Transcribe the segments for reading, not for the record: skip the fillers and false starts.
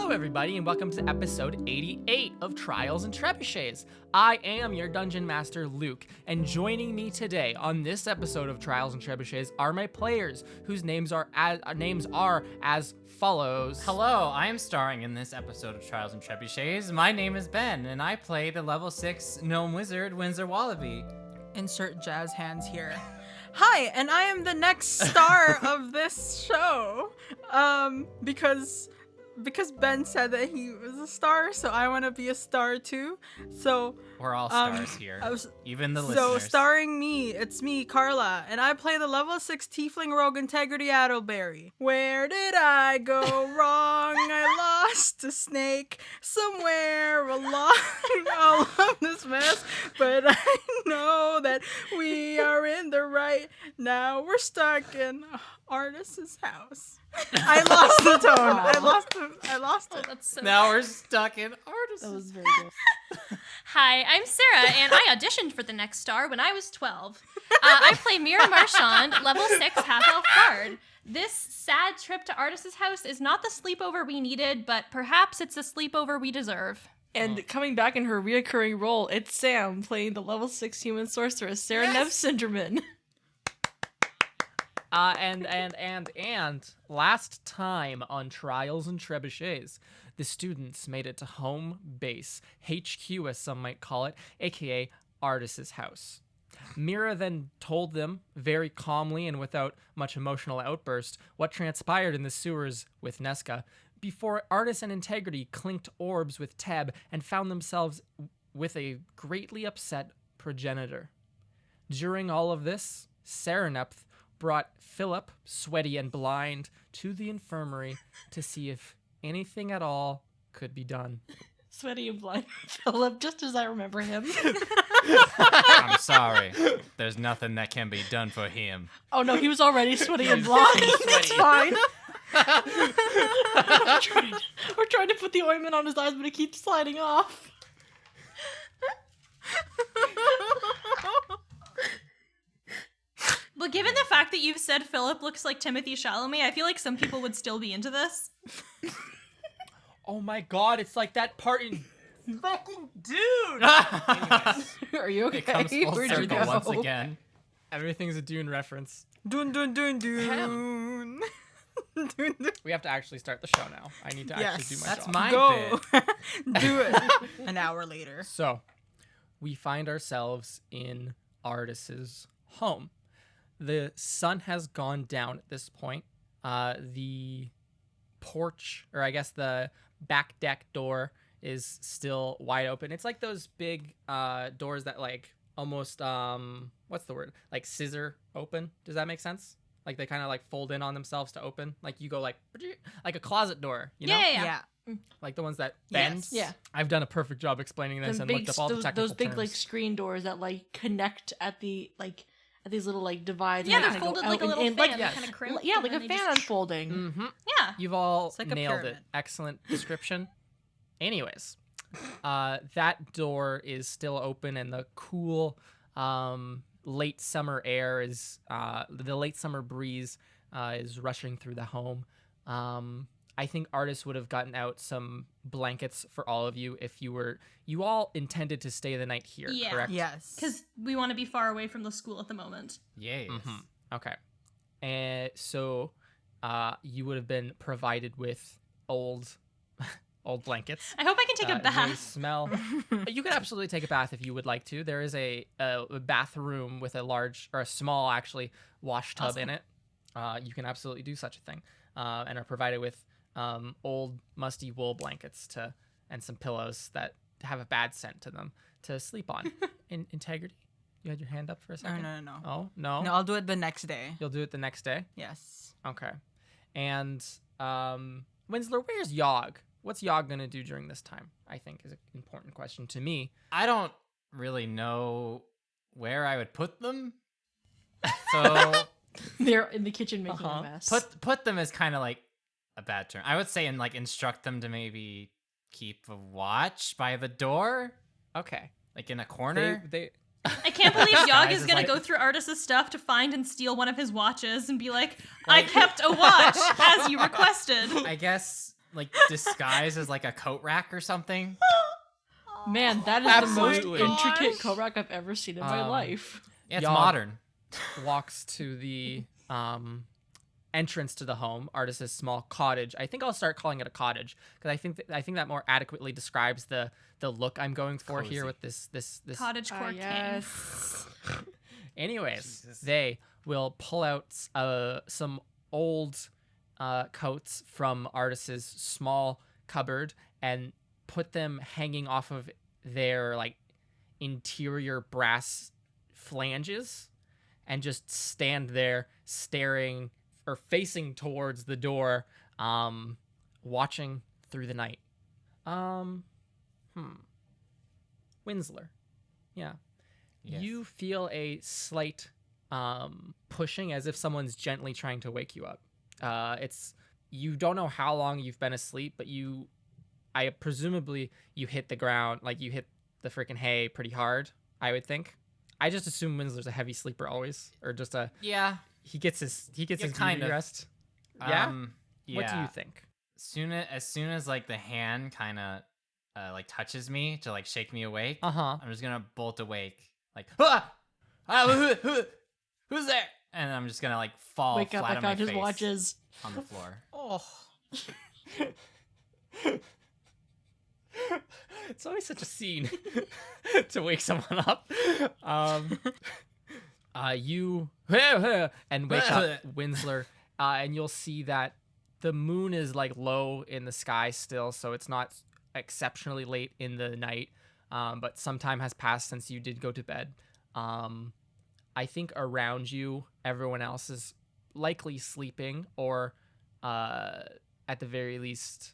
Hello, everybody, and welcome to episode 88 of Trials and Trebuchets. I am your Dungeon Master, Luke, and joining me today on this episode of Trials and Trebuchets are my players, whose names are as follows. Hello, I am starring in this episode of Trials and Trebuchets. My name is Ben, and I play the level 6 gnome wizard, Windsor Wallaby. Insert jazz hands here. Hi, and I am the next star of this show. Because Ben said that he was a star, so I want to be a star too. So We're all stars here, even the listeners. So starring me, it's me, Carla, and I play the level 6 Tiefling Rogue Integrity Addleberry. Where did I go wrong? I lost a snake somewhere along this mess, but I know that we are in the right. Now we're stuck in Artis's house. I lost the tone. I lost it. That's so Now we're stuck in Artis. That was very good. Hi, I'm Sarah, and I auditioned for the next star when I was 12. I play Mira Marchand, level 6 half-elf bard. This sad trip to Artis's house is not the sleepover we needed, but perhaps it's a sleepover we deserve. And coming back in her reoccurring role, it's Sam playing the level 6 human sorceress, Sarah Nev Cinderman. And last time on Trials and Trebuchets, the students made it to home base, HQ as some might call it, aka Artis's house. Mira then told them, very calmly and without much emotional outburst, what transpired in the sewers with Nesca, before Artis and Integrity clinked orbs with Teb and found themselves with a greatly upset progenitor. During all of this, Serenepth brought Philip, sweaty and blind, to the infirmary to see if anything at all could be done. Sweaty and blind Philip, just as I remember him. I'm sorry. There's nothing that can be done for him. Oh no, he was already sweaty and blind. It's fine. We're trying to put the ointment on his eyes, but it keeps sliding off. Well, given the fact that you've said Philip looks like Timothy Chalamet, I feel like some people would still be into this. Oh my god, it's like that part in fucking Dune! Anyways, Are you okay? it comes full Where'd you circle go? once again. Everything's a Dune reference. Dun dun dun dun. Dun, dun. We have to actually start the show now. I need to actually do my That's job. my Go. bit. Do it. An hour later. So, we find ourselves in Artis's home. The sun has gone down at this point. The porch, or I guess the back deck door, is still wide open. It's like those big doors that like almost what's the word? Like scissor open. Does that make sense? Like they kind of like fold in on themselves to open. Like you go like a closet door, you know? Yeah. Like the ones that bend. Yes. Yeah. I've done a perfect job explaining this and looked up all the technical those big terms. like screen doors that like connect at the like at these little like divides. Yeah, and they're kinda go folded out like a little and, fan. like, They kind of crimp. yeah, like and a then fan they just... unfolding. Mm-hmm. Yeah. You've all like a nailed it. pyramid. Excellent description. Anyways, that door is still open, and the cool late summer air is the late summer breeze is rushing through the home. I think Artis would have gotten out some blankets for all of you if you all intended to stay the night here, Yeah. correct? Yes. Because we want to be far away from the school at the moment. Yes. Okay. And so you would have been provided with old blankets. I hope I can take a They bath. smell. You can absolutely take a bath if you would like to. There is a bathroom with a small actually wash tub in it. You can absolutely do such a thing, and are provided with old musty wool blankets and some pillows that have a bad scent to them to sleep on. Integrity. You had your hand up for a Oh, second. no. Oh no. No, I'll do it the next day. You'll do it the next day. Yes. Okay. And Winsler, where's Yogg? What's Yogg gonna do during this time? I think is an important question to me. I don't really know where I would put them. So They're in the kitchen making a mess. put them as kind of like a bad term. I would say and like instruct them to maybe keep a watch by the door, Okay. like in a corner. They I can't believe Yogg Guys, is it's gonna like- go through Artis's stuff to find and steal one of his watches and be like, I kept a watch as you requested. I guess like disguised as like a coat rack or something. Man, that is Absolutely. the most intricate coat rack I've ever seen in my life. Yeah, it's Y'all- modern. Walks to the entrance to the home, Artis's small cottage. I think I'll start calling it a cottage because I think that more adequately describes the look I'm going for here Cozy. with this. Cottage core king. Yes. Anyways, Jesus. they will pull out some old coats from Artis's small cupboard and put them hanging off of their like interior brass flanges and just stand there staring or facing towards the door, watching through the night. Winsler. Yeah. Yes. You feel a slight pushing as if someone's gently trying to wake you up. It's you don't know how long you've been asleep, but I presumably you hit the ground, like you hit the freaking hay pretty hard, I would think. I just assume Winsler's a heavy sleeper always, or just Yeah. he gets his kind kind of. rest. Yeah? Yeah. What do you think? As soon as like the hand kind of like touches me to like shake me awake, Uh-huh. I'm just gonna bolt awake, like who's there? And I'm just gonna like fall Wake up, flat on I my found his face watches. on the floor. Oh. It's always such a scene to wake someone up. You and wake up Winsler, and you'll see that the moon is like low in the sky still, so it's not exceptionally late in the night. But some time has passed since you did go to bed. I think around you, everyone else is likely sleeping or, at the very least,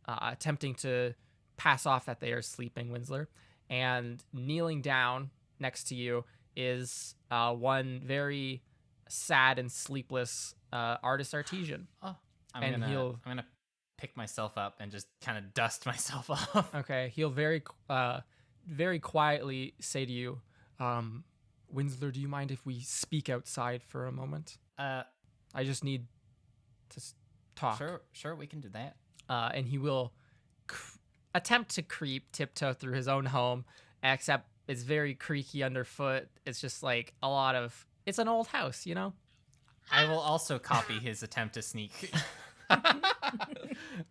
attempting to pass off that they are sleeping, Winsler. And kneeling down next to you is one very sad and sleepless artist artesian. I'm And gonna pick myself up and just kind of dust myself off. Okay, he'll very quietly say to you, Winsler, do you mind if we speak outside for a moment? I just need to talk. Sure, we can do that. And he will attempt to tiptoe through his own home, except it's very creaky underfoot. It's just like it's an old house, you know? I will also copy his attempt to sneak.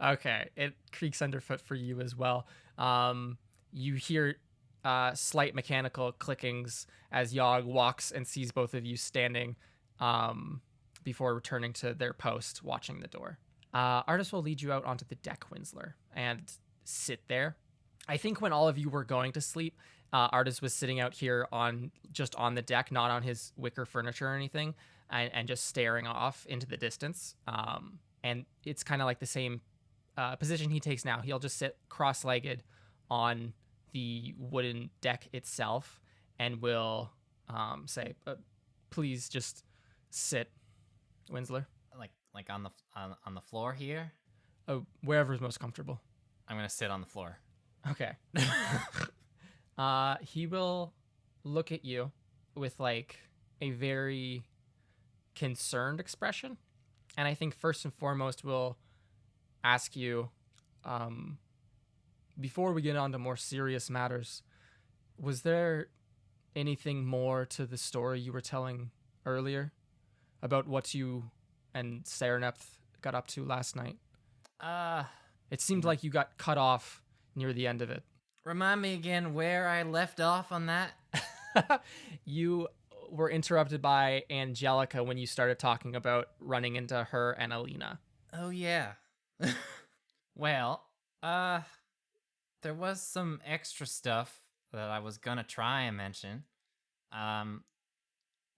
Okay, it creaks underfoot for you as well. You hear slight mechanical clickings as Yogg walks and sees both of you standing before returning to their post, watching the door. Artis will lead you out onto the deck, Winsler, and sit there. I think when all of you were going to sleep, Artis was sitting out here on the deck, not on his wicker furniture or anything, and just staring off into the distance. And it's kind of like the same position he takes now. He'll just sit cross-legged on the wooden deck itself and will say, please just sit, Winsler. like on the floor here. Oh, wherever's most comfortable. I'm gonna sit on the floor. Okay. He will look at you with like a very concerned expression. And I think first and foremost we'll ask you, before we get on to more serious matters, was there anything more to the story you were telling earlier about what you and Serenepth got up to last night? It seemed like you got cut off near the end of it. Remind me again where I left off on that. You were interrupted by Angelica when you started talking about running into her and Alina. Oh yeah. Well, there was some extra stuff that I was gonna try and mention.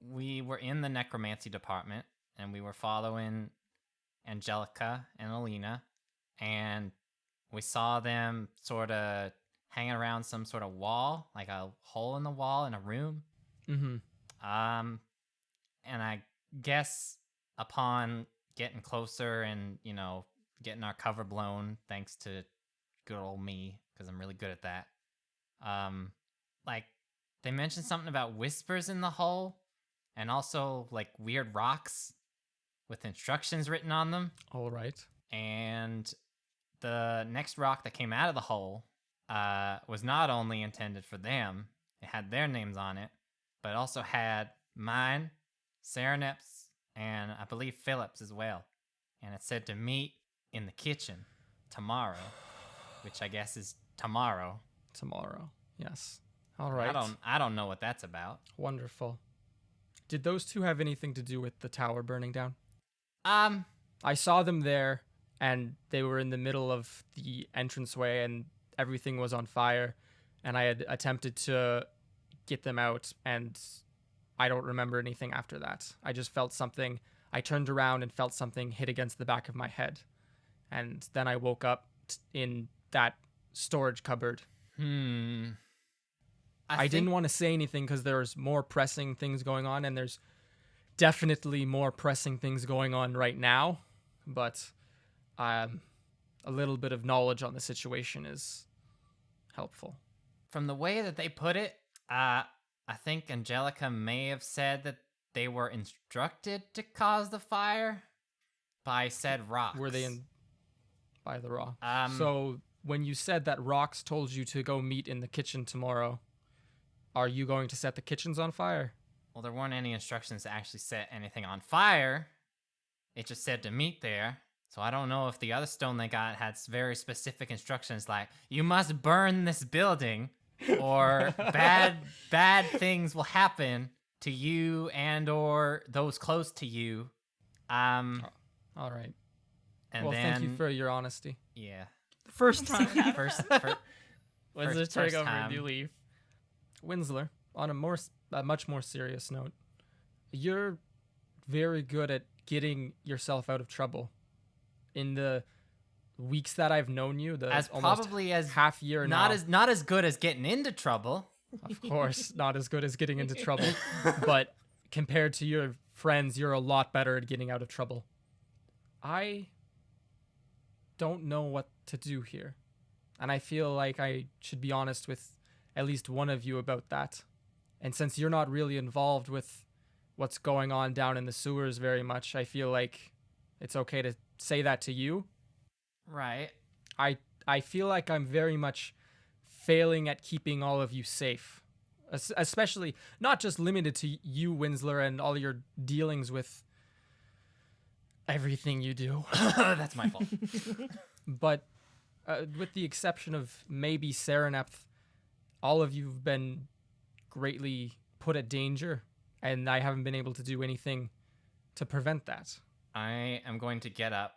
We were in the necromancy department and we were following Angelica and Alina, and we saw them sort of hanging around some sort of wall, like a hole in the wall in a room. Mm-hmm. And I guess upon getting closer and, getting our cover blown, thanks to good old me, because I'm really good at that. Like, they mentioned something about whispers in the hole, and also, like, weird rocks with instructions written on them. All right. And the next rock that came out of the hole was not only intended for them, it had their names on it, but also had mine, Serenep's, and I believe Philip's as well. And it said to meet in the kitchen tomorrow, which I guess is tomorrow. Tomorrow. Yes. All right. I don't know what that's about. Wonderful. Did those two have anything to do with the tower burning down? I saw them there, and they were in the middle of the entranceway, and everything was on fire, and I had attempted to get them out, and I don't remember anything after that. I just felt something. I turned around and felt something hit against the back of my head, and then I woke up in that storage cupboard. I didn't want to say anything because there's more pressing things going on, and there's definitely more pressing things going on right now, but a little bit of knowledge on the situation is helpful. From the way that they put it, I think Angelica may have said that they were instructed to cause the fire by said rocks. Were they in by the rock? So when you said that rocks told you to go meet in the kitchen tomorrow, are you going to set the kitchens on fire? Well, there weren't any instructions to actually set anything on fire. It just said to meet there. So I don't know if the other stone they got had very specific instructions like, you must burn this building or bad things will happen to you and or those close to you. All right. And well, then, thank you for your honesty. Yeah. The first time. First Winsler, first take over time. and you leave. Winsler, on a much more serious note, you're very good at getting yourself out of trouble. In the weeks that I've known you, as almost probably as half year now. Not as good as getting into trouble. Of course, not as good as getting into trouble. But compared to your friends, you're a lot better at getting out of trouble. I don't know what to do here. And I feel like I should be honest with at least one of you about that. And since you're not really involved with what's going on down in the sewers very much, I feel like it's okay to say that to you. Right. I feel like I'm very much failing at keeping all of you safe. Especially not just limited to you, Winsler, and all your dealings with everything you do. That's my fault. But with the exception of maybe Serenepth, all of you've been greatly put at danger, and I haven't been able to do anything to prevent that. I am going to get up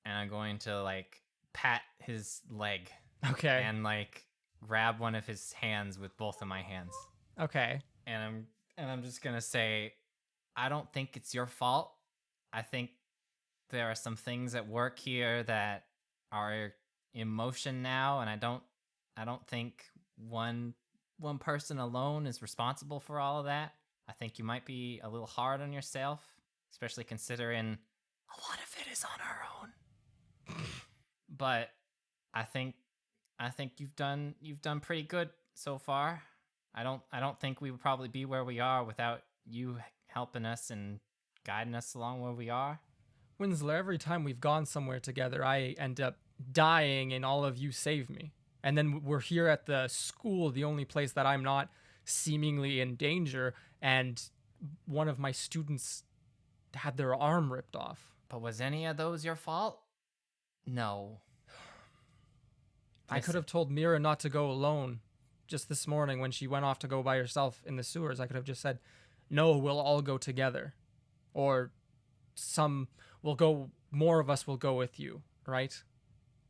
and I'm going to like pat his leg Okay. and like grab one of his hands with both of my hands. Okay. And I'm just going to say, I don't think it's your fault. I think there are some things at work here that are in motion now, and I don't think one person alone is responsible for all of that. I think you might be a little hard on yourself, especially considering a lot of it is on our own. But I think you've done pretty good so far. I don't think we would probably be where we are without you helping us and guiding us along where we are. Winsler, every time we've gone somewhere together, I end up dying and all of you save me. And then we're here at the school, the only place that I'm not seemingly in danger, and one of my students had their arm ripped off. But was any of those your fault? No. I could have told Mira not to go alone just this morning when she went off to go by herself in the sewers. I could have just said, no, we'll all go together. Or more of us will go with you, right?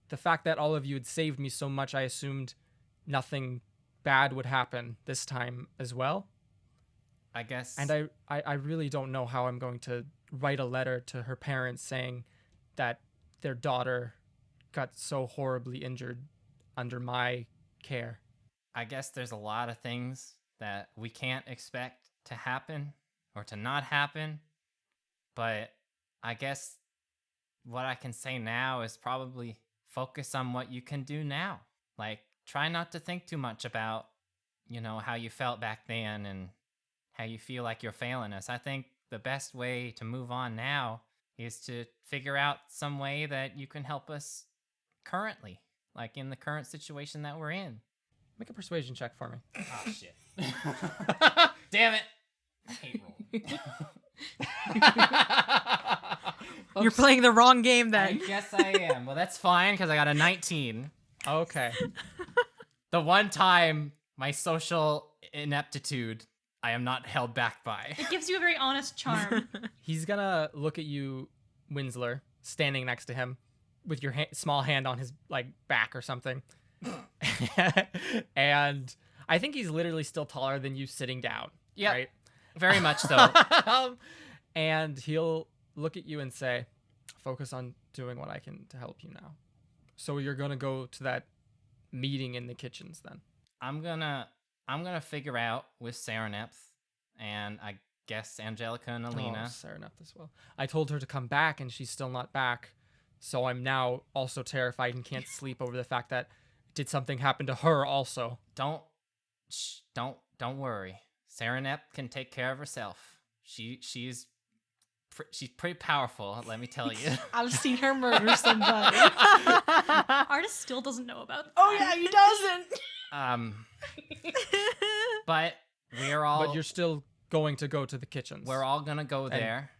The fact that all of you had saved me so much, I assumed nothing bad would happen this time as well. I guess. And I really don't know how I'm going to write a letter to her parents saying that their daughter got so horribly injured under my care. I guess there's a lot of things that we can't expect to happen or to not happen. But I guess what I can say now is probably focus on what you can do now. Like, try not to think too much about, how you felt back then and how you feel like you're failing us. I think the best way to move on now is to figure out some way that you can help us currently, like in the current situation that we're in. Make a persuasion check for me. Oh shit! Damn it! I hate roll. You're playing the wrong game I then. guess I am. Well, that's fine because I got a 19. Okay. The one time my social ineptitude I am not held back by. It gives you a very honest charm. He's gonna look at you, Winsler, standing next to him, with your small hand on his like back or something. And I think he's literally still taller than you sitting down. Yep. Right? Very much so. And he'll look at you and say, focus on doing what I can to help you now. So you're gonna go to that meeting in the kitchens then. I'm gonna figure out with Serenepth and I guess Angelica and Alina. Oh, Serenepth as well. I told her to come back and she's still not back. So I'm now also terrified and can't sleep over the fact that did something happen to her also. Don't worry. Serenepth can take care of herself. She's pretty powerful, let me tell you. I've seen her murder somebody. Artist still doesn't know about. Oh yeah, he doesn't. But we're all But you're still going to go to the kitchens. we're all gonna go there,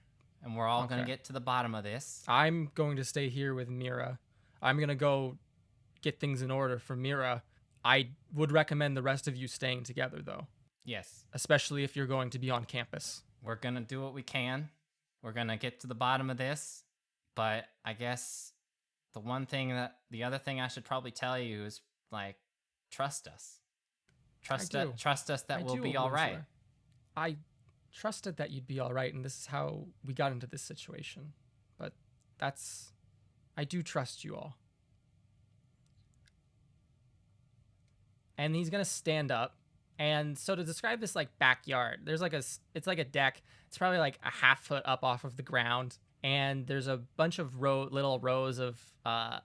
and we're all gonna Okay. get to the bottom of this. I'm going to stay here with Mira. I'm going to go get things in order for Mira. I would recommend the rest of you staying together, though, Yes, especially if you're going to be on campus. we're gonna do what we can. We're gonna get to the bottom of this. But I guess the other thing I should probably tell you is like, trust us. do. Trust us that I we'll do, be all right. Winsler. I trusted that you'd be all right, and this is how we got into this situation. But I do trust you all. And he's gonna stand up. And so to describe this like backyard, there's like it's like a deck. It's probably like a half foot up off of the ground. And there's a bunch of little rows of,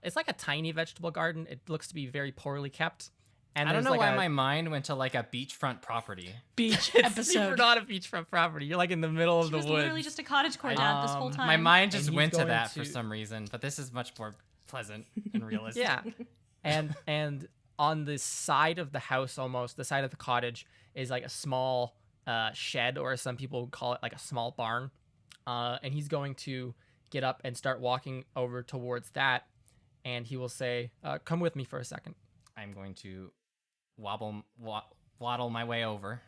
it's like a tiny vegetable garden. It looks to be very poorly kept. And I don't there's know like why my mind went to like a beachfront property. Beach You're episode. not a beachfront property. You're like in the middle of She the was woods. literally just a cottagecore dad this whole Um, time. My mind just And he's went to going that for to- some reason, but this is much more pleasant and realistic. Yeah. And on the side of the house, almost the side of the cottage, is like a small shed, or as some people would call it, like a small barn. And he's going to get up and start walking over towards that. And he will say, come with me for a second. I'm going to waddle my way over.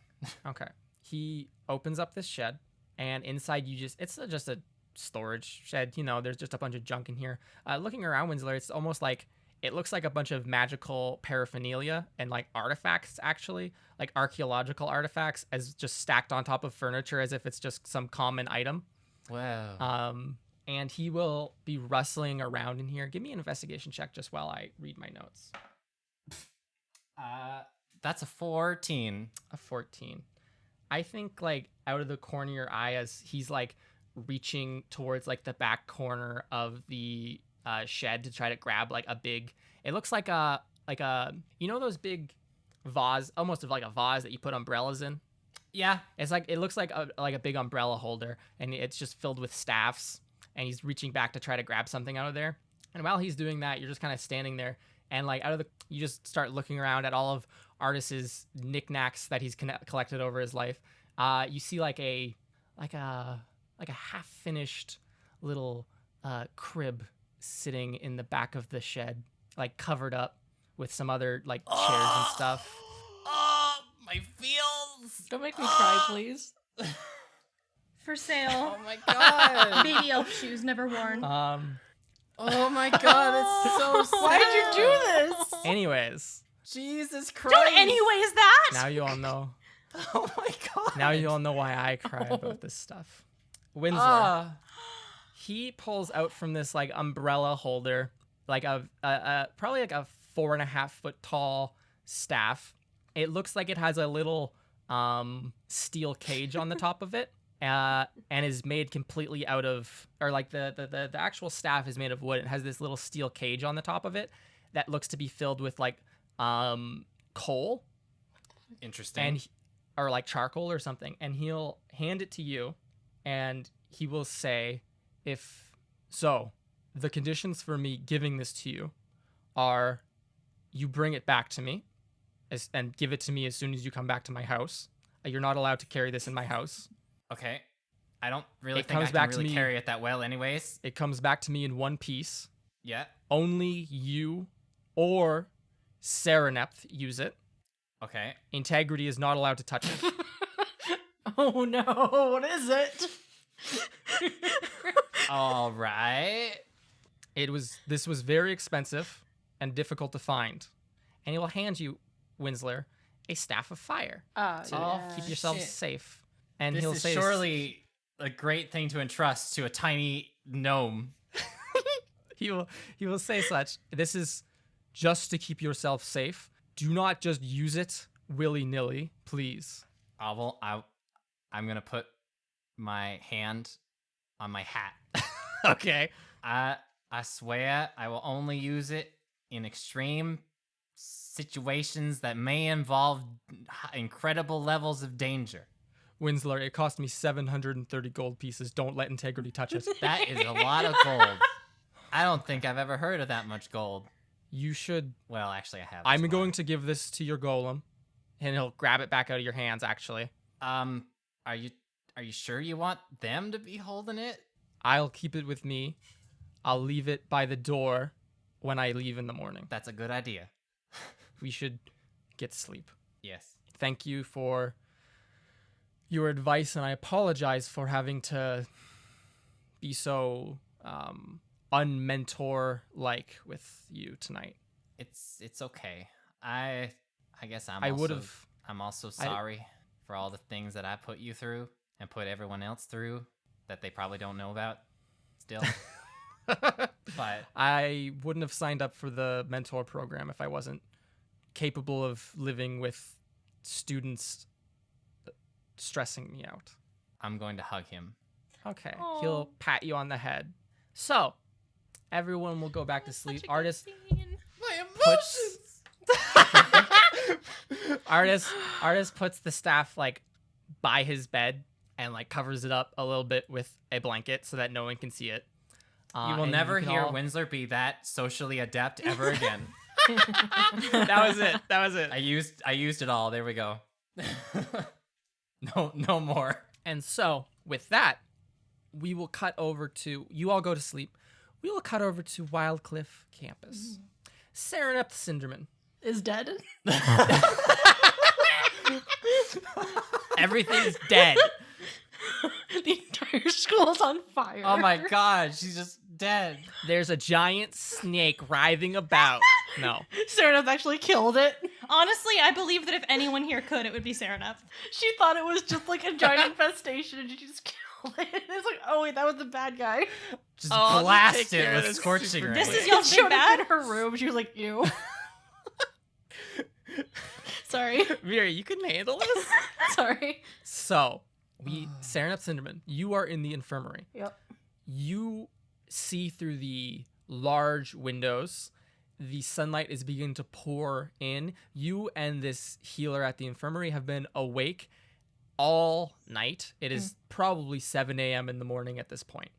Okay. He opens up this shed, and inside it's just a storage shed. You know, there's just a bunch of junk in here. Looking around, Winsler, it's almost like it looks like a bunch of magical paraphernalia and like artifacts, actually, like archaeological artifacts, as just stacked on top of furniture as if it's just some common item. Wow. And he will be rustling around in here. Give me an investigation check just while I read my notes. That's a 14. A 14. I think like out of the corner of your eye, as he's like reaching towards like the back corner of the shed to try to grab like a big, it looks like a you know those big vase, almost like a vase that you put umbrellas in. Yeah. It looks like a big umbrella holder, and it's just filled with staffs, and he's reaching back to try to grab something out of there. And while he's doing that, you're just kind of standing there, and like you just start looking around at all of Artis's knickknacks that he's collected over his life. You see like a half finished little crib sitting in the back of the shed, like covered up with some other like chairs and stuff. Oh, my feels. Don't make me cry, please. For sale. Oh my god. Baby elf shoes never worn. Oh my god, it's so sad. Why did you do this? Anyways, Jesus Christ. Don't anyways that. now you all know. Oh my god. Now you all know why I cry about this stuff. Winsler, Ah. he pulls out from this like umbrella holder, like a probably like a 4.5 foot tall staff. It looks like it has a little steel cage on the top of it, and is made completely out of, or like the actual staff is made of wood. It has this little steel cage on the top of it that looks to be filled with like coal Interesting. or like charcoal or something, and he'll hand it to you, and he will say, the conditions for me giving this to you are you bring it back to me and give it to me as soon as you come back to my house. You're not allowed to carry this in my house. Okay. I don't really It think I comes can back to really me- carry it that well anyways. It comes back to me in one piece. Yeah. Only you or Serenepth use it. Okay. Integrity is not allowed to touch it. Oh no, what is it? All right. This was very expensive and difficult to find. And he will hand you, Winsler, a staff of fire to keep yourself shit. safe. And This he'll is say surely a great thing to entrust to a tiny gnome. he will say such. This is just to keep yourself safe. Do not just use it willy-nilly, please. I'm gonna put my hand on my hat. Okay. I swear I will only use it in extreme situations that may involve incredible levels of danger. Winsler, it cost me 730 gold pieces. Don't let integrity touch it. That is a lot of gold. I don't think I've ever heard of that much gold. You should. Well, actually, I have. I'm going to give this to your golem, and he'll grab it back out of your hands, actually. Are you sure you want them to be holding it? I'll keep it with me. I'll leave it by the door when I leave in the morning. That's a good idea. We should get sleep. Yes. Thank you for your advice, and I apologize for having to be so unmentor-like with you tonight. It's okay. I guess I would've- I'm also sorry for all the things that I put you through and put everyone else through that they probably don't know about still. But I wouldn't have signed up for the mentor program if I wasn't capable of living with students stressing me out. I'm going to hug him. Okay. Aw. He'll pat you on the head. So, everyone will go back to sleep. Artist My puts Artist puts the staff like by his bed and like covers it up a little bit with a blanket so that no one can see it. You will and never can hear all- Winsler be that socially adept ever again. That was it. That was it. I used it all. There we go. No more. And so, with that, we will cut over to you all go to sleep. We will cut over to Wildcliff campus. Serenepth Cinderman. Is dead? Everything's dead. The entire school's on fire. Oh my god, she's just dead. There's a giant snake writhing about. No. Sereneth actually killed it. Honestly, I believe that if anyone here could, it would be Sereneth. She thought it was just like a giant infestation and she just killed it. It's like, oh wait, that was the bad guy. Just Oh, take blast care it of with this scorching super- ray. This is She y'all's big showed up bad? in her room. She was like, ew. Sorry. Vera, you can handle this? Sorry. So, Serenepth Cinderman, you are in the infirmary. Yep. You see through the large windows. The sunlight is beginning to pour in. You and this healer at the infirmary have been awake all night. It is probably 7 a.m. in the morning at this point.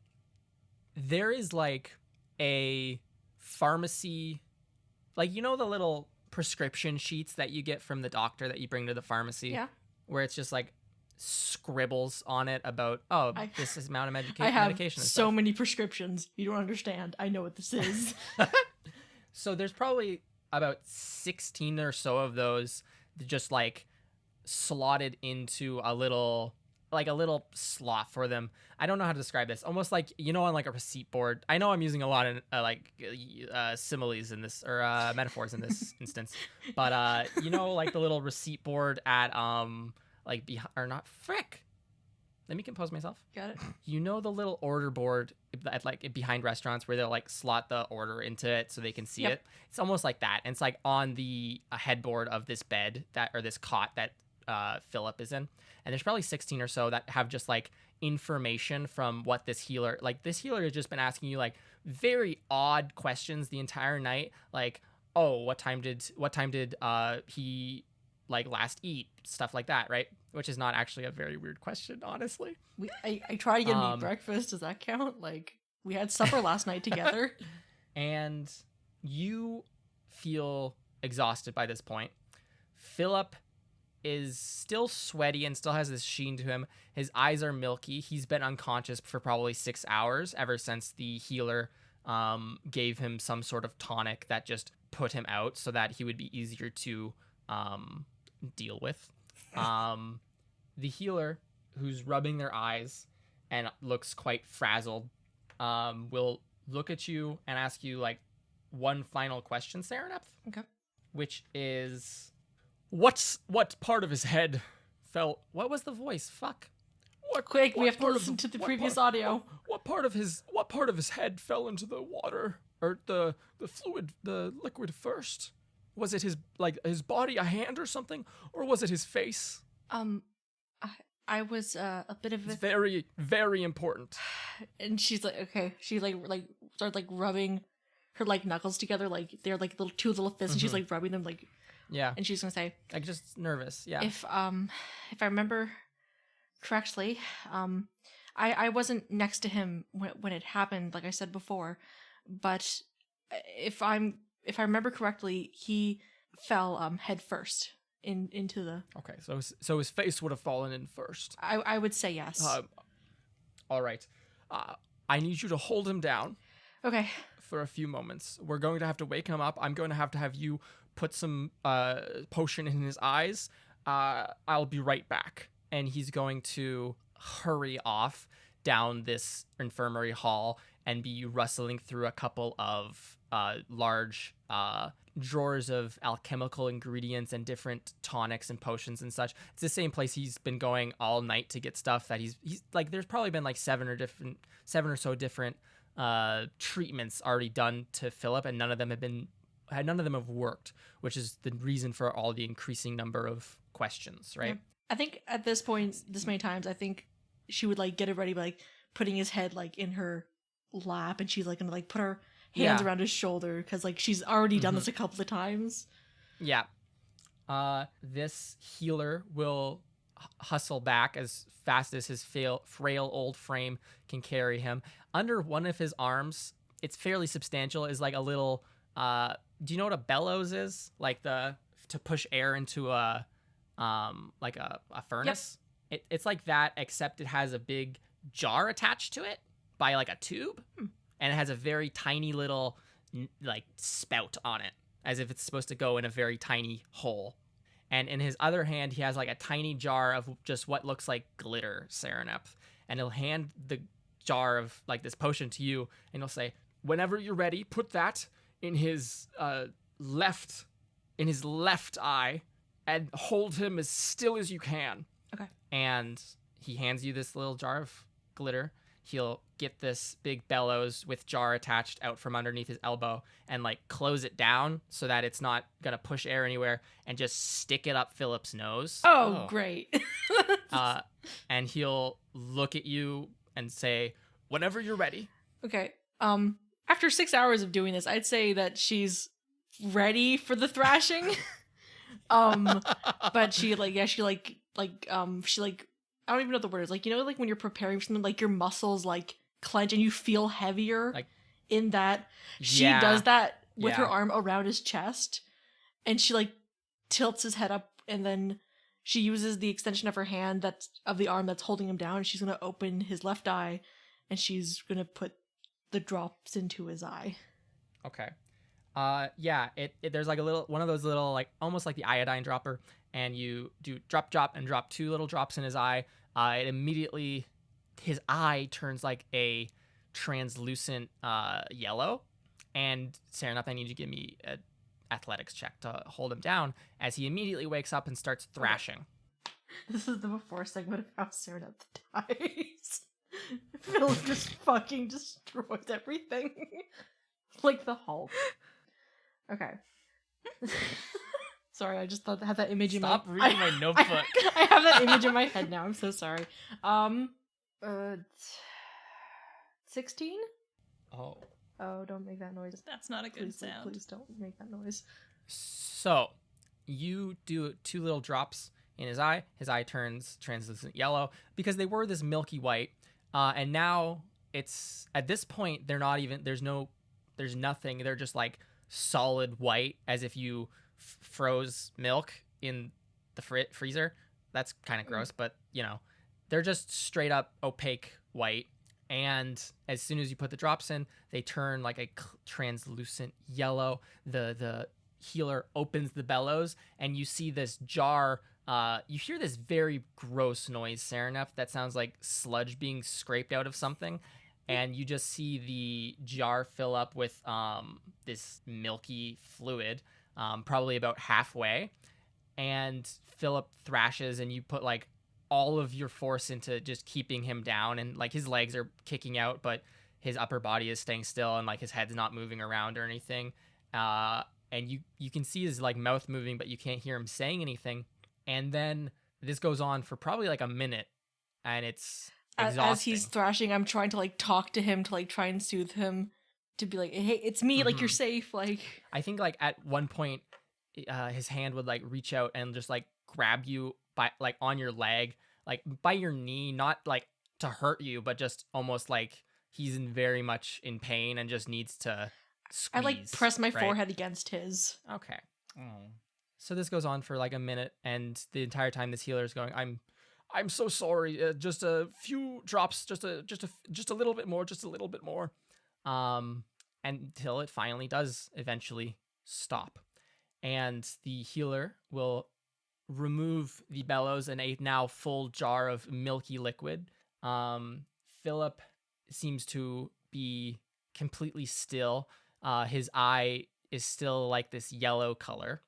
There is like a pharmacy, like, you know, the little prescription sheets that you get from the doctor that you bring to the pharmacy? Yeah. Where it's just like scribbles on it about, this is amount of I have medication. And so stuff. many prescriptions. You don't understand. I know what this is. So there's probably about 16 or so of those just like slotted into a little slot for them. I don't know how to describe this. Almost like, you know, on like a receipt board. I know I'm using a lot of similes in this or metaphors in this instance, but you know, like the little receipt board at let me compose myself. Got it? You know the little order board at like behind restaurants where they'll like slot the order into it so they can see Yep. it. It's almost like that. And it's like on the headboard of this bed this cot that Philip is in. And there's probably 16 or so that have just like information from what this healer has just been asking you like very odd questions the entire night. Like, oh, what time did he like last eat? Stuff like that, right? Which is not actually a very weird question, honestly. I tried to get him to eat breakfast. Does that count? Like, we had supper last night together. And you feel exhausted by this point. Philip is still sweaty and still has this sheen to him. His eyes are milky. He's been unconscious for probably 6 hours ever since the healer gave him some sort of tonic that just put him out so that he would be easier to deal with. The healer, who's rubbing their eyes and looks quite frazzled, will look at you and ask you like one final question, Serenep. Okay. Which is, what part of his head fell? What was the voice? Fuck. Quick, we what have to part of listen to the what previous part- audio. What part of his head fell into the water or the fluid, the liquid first? Was it his body, a hand or something, or was it his face? I was a bit of It's a, very, very important. and she's like, okay, she like started like rubbing her like knuckles together, like they're like two little fists, and she's like rubbing them like, Yeah, and she's gonna say, like just nervous. Yeah. if I remember correctly, I wasn't next to him when it happened, like I said before, but if I remember correctly, he fell head first into the. Okay, so his face would have fallen in first. I would say yes. All right. I need you to hold him down Okay. for a few moments. We're going to have to wake him up. I'm going to have you put some potion in his eyes. I'll be right back. And he's going to hurry off down this infirmary hall and be rustling through a couple of large drawers of alchemical ingredients and different tonics and potions and such. It's the same place he's been going all night to get stuff that he's like, there's probably been like seven or so different treatments already done to Philip, and none of them have worked, which is the reason for all the increasing number of questions, right? Yeah. I think at this point, this many times, I think she would like get it ready by like putting his head like in her lap, and she's like gonna like put her hands around his shoulder because like she's already done this a couple of times. Yeah. This healer will hustle back as fast as his frail old frame can carry him. Under one of his arms, it's fairly substantial, is like a little do you know what a bellows is? Like to push air into a furnace. Yep. It's like that, except it has a big jar attached to it by like a tube, and it has a very tiny little like spout on it, as if it's supposed to go in a very tiny hole. And in his other hand, he has like a tiny jar of just what looks like glitter, Serenep. And he'll hand the jar of like this potion to you, and he'll say, "Whenever you're ready, put that in his left eye, and hold him as still as you can." Okay. And he hands you this little jar of glitter. He'll get this big bellows with jar attached out from underneath his elbow and like close it down so that it's not gonna push air anywhere, and just stick it up Philip's nose. Oh. Great. And he'll look at you and say, "Whenever you're ready." Okay. After 6 hours of doing this, I'd say that she's ready for the thrashing. But she I don't even know what the word is. Like, you know, like when you're preparing for something, like your muscles like clench and you feel heavier, Like, in that. She yeah. does that with her Yeah. arm around his chest, and she like tilts his head up, and then she uses the extension of her hand that's of the arm that's holding him down. She's gonna open his left eye, and she's gonna put the drops into his eye. Okay. Yeah, there's like a little one of those little like almost like the iodine dropper, and you do drop and drop 2 little drops in his eye. It immediately, his eye turns like a translucent yellow. And Serenep, I need you to give me an athletics check to hold him down, as he immediately wakes up and starts thrashing. This is the before segment of how Serenep dies. Philip just fucking destroys everything. Like the Hulk. Okay. Sorry, I just had that image Stop in my... reading my notebook. I have that image in my head now. I'm so sorry. 16? Oh. Oh, don't make that noise. That's not a good Please, sound. please don't make that noise. So, you do 2 little drops in his eye. His eye turns translucent yellow because they were this milky white. And now it's, at this point, they're not even, there's nothing. They're just like solid white, as if you froze milk in the freezer. That's kind of gross, but they're just straight up opaque white. And as soon as you put the drops in, they turn like a translucent yellow. The healer opens the bellows, and you see this jar. You hear this very gross noise, Serenep, that sounds like sludge being scraped out of something. And you just see the jar fill up with this milky fluid, probably about halfway. And Philip thrashes, and you put like all of your force into just keeping him down, and like his legs are kicking out, but his upper body is staying still, and like his head's not moving around or anything. And you can see his like mouth moving, but you can't hear him saying anything. And then this goes on for probably like a minute, and it's exhausting. As he's thrashing, I'm trying to like talk to him to like try and soothe him, to be like, hey, it's me, like you're safe. Like I think like at one point his hand would like reach out and just like grab you by like on your leg, like by your knee, not like to hurt you, but just almost like he's very much in pain and just needs to squeeze. I like press my right? forehead against his. Okay. Oh. So this goes on for like a minute, and the entire time this healer is going, I'm so sorry. Just a few drops, just a little bit more, just a little bit more, until it finally does eventually stop, and the healer will remove the bellows and a now full jar of milky liquid. Philip seems to be completely still. His eye is still like this yellow color.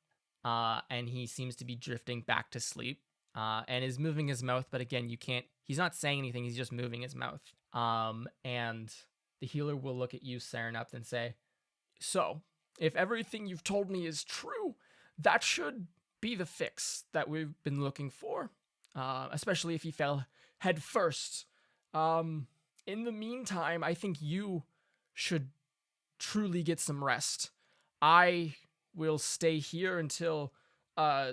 And he seems to be drifting back to sleep, and is moving his mouth. But again, he's not saying anything. He's just moving his mouth. And the healer will look at you, Serenep, and say, so if everything you've told me is true, that should be the fix that we've been looking for, especially if he fell head first. In the meantime, I think you should truly get some rest. I will stay here until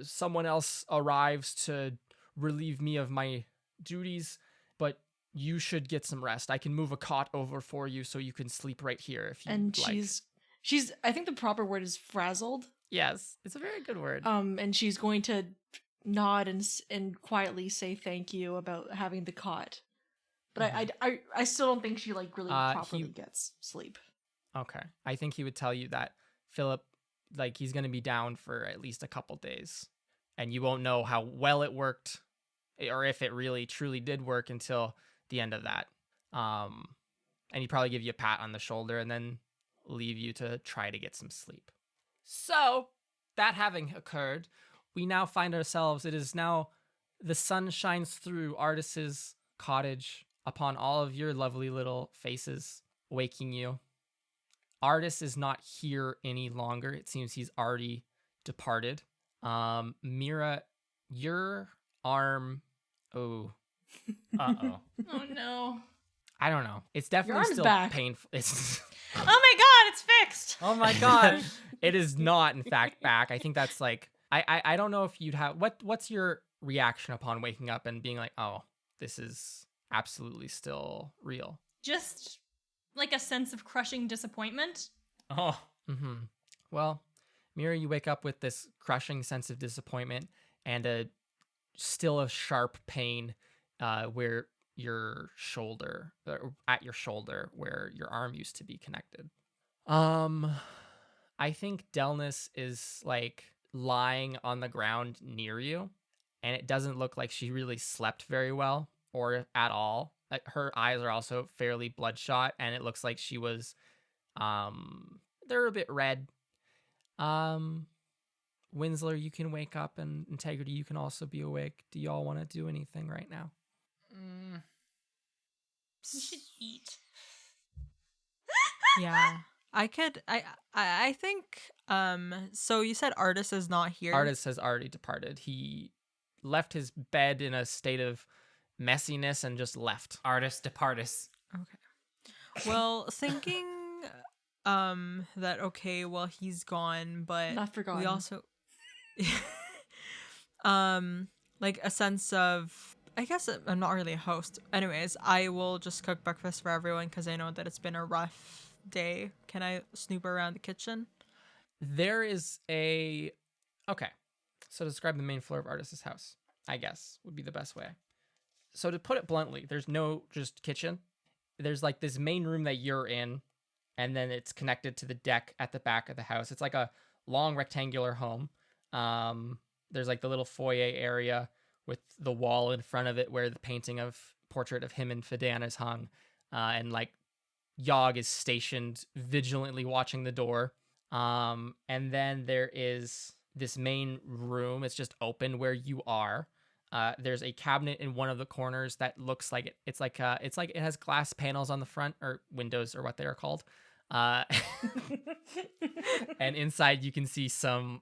someone else arrives to relieve me of my duties, but you should get some rest. I can move a cot over for you so you can sleep right here if you And like. she's I think the proper word is frazzled. Yes, it's a very good word. And she's going to nod and quietly say thank you about having the cot. But I still don't think she like really properly gets sleep. Okay. I think he would tell you that Philip, like, he's going to be down for at least a couple days, and you won't know how well it worked or if it really truly did work until the end of that. And he'd probably give you a pat on the shoulder and then leave you to try to get some sleep. So, that having occurred, we now find ourselves, it is now the sun shines through Artis's cottage upon all of your lovely little faces, waking you. Artis is not here any longer. It seems he's already departed. Mira, your arm. Oh. Uh-oh. Oh no. I don't know. It's definitely arm's still back. painful. It's Oh my god, it's fixed. Oh my god. it is not, in fact, back. I think that's like I don't know if you'd have what's your reaction upon waking up and being like, oh, this is absolutely still real. Just like a sense of crushing disappointment. Oh. Mm-hmm. Well, Mira, you wake up with this crushing sense of disappointment and still a sharp pain where your shoulder, at your shoulder, where your arm used to be connected. I think Delnis is like lying on the ground near you, and it doesn't look like she really slept very well or at all. Like, her eyes are also fairly bloodshot, and it looks like she was, they're a bit red. Winsler, you can wake up, and Integrity, you can also be awake. Do y'all want to do anything right now? We should eat. Yeah. I think so you said Artis is not here. Artis has already departed. He left his bed in a state of messiness and just left. Artis departis. Okay. Well, thinking that okay, well, he's gone, but Not forgotten. we also like a sense of, I guess I'm not really a host. Anyways, I will just cook breakfast for everyone because I know that it's been a rough day. Can I snoop around the kitchen? There is a okay. So describe the main floor of Artis's house, I guess, would be the best way. So to put it bluntly, there's no just kitchen. There's like this main room that you're in, and then it's connected to the deck at the back of the house. It's like a long rectangular home. There's like the little foyer area with the wall in front of it where the painting of portrait of him and Fidan is hung, and like Yogg is stationed vigilantly watching the door. And then there is this main room. It's just open where you are. There's a cabinet in one of the corners that looks like it's like it has glass panels on the front, or windows, or what they are called. And inside you can see some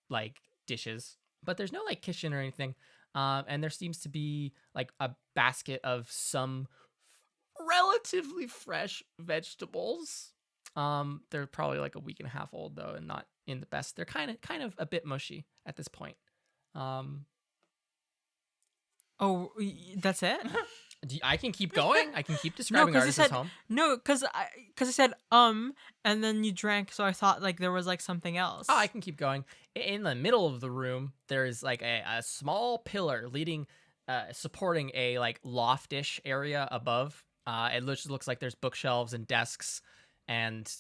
like dishes, but there's no like kitchen or anything. And there seems to be like a basket of some relatively fresh vegetables. They're probably like a week and a half old though, and not in the best. They're kind of a bit mushy at this point. That's it? I can keep going. I can keep describing Artis's home. No, because I said and then you drank, so I thought like there was like something else. Oh, I can keep going. In the middle of the room, there is like a small pillar leading, supporting a like loftish area above. It looks like there's bookshelves and desks and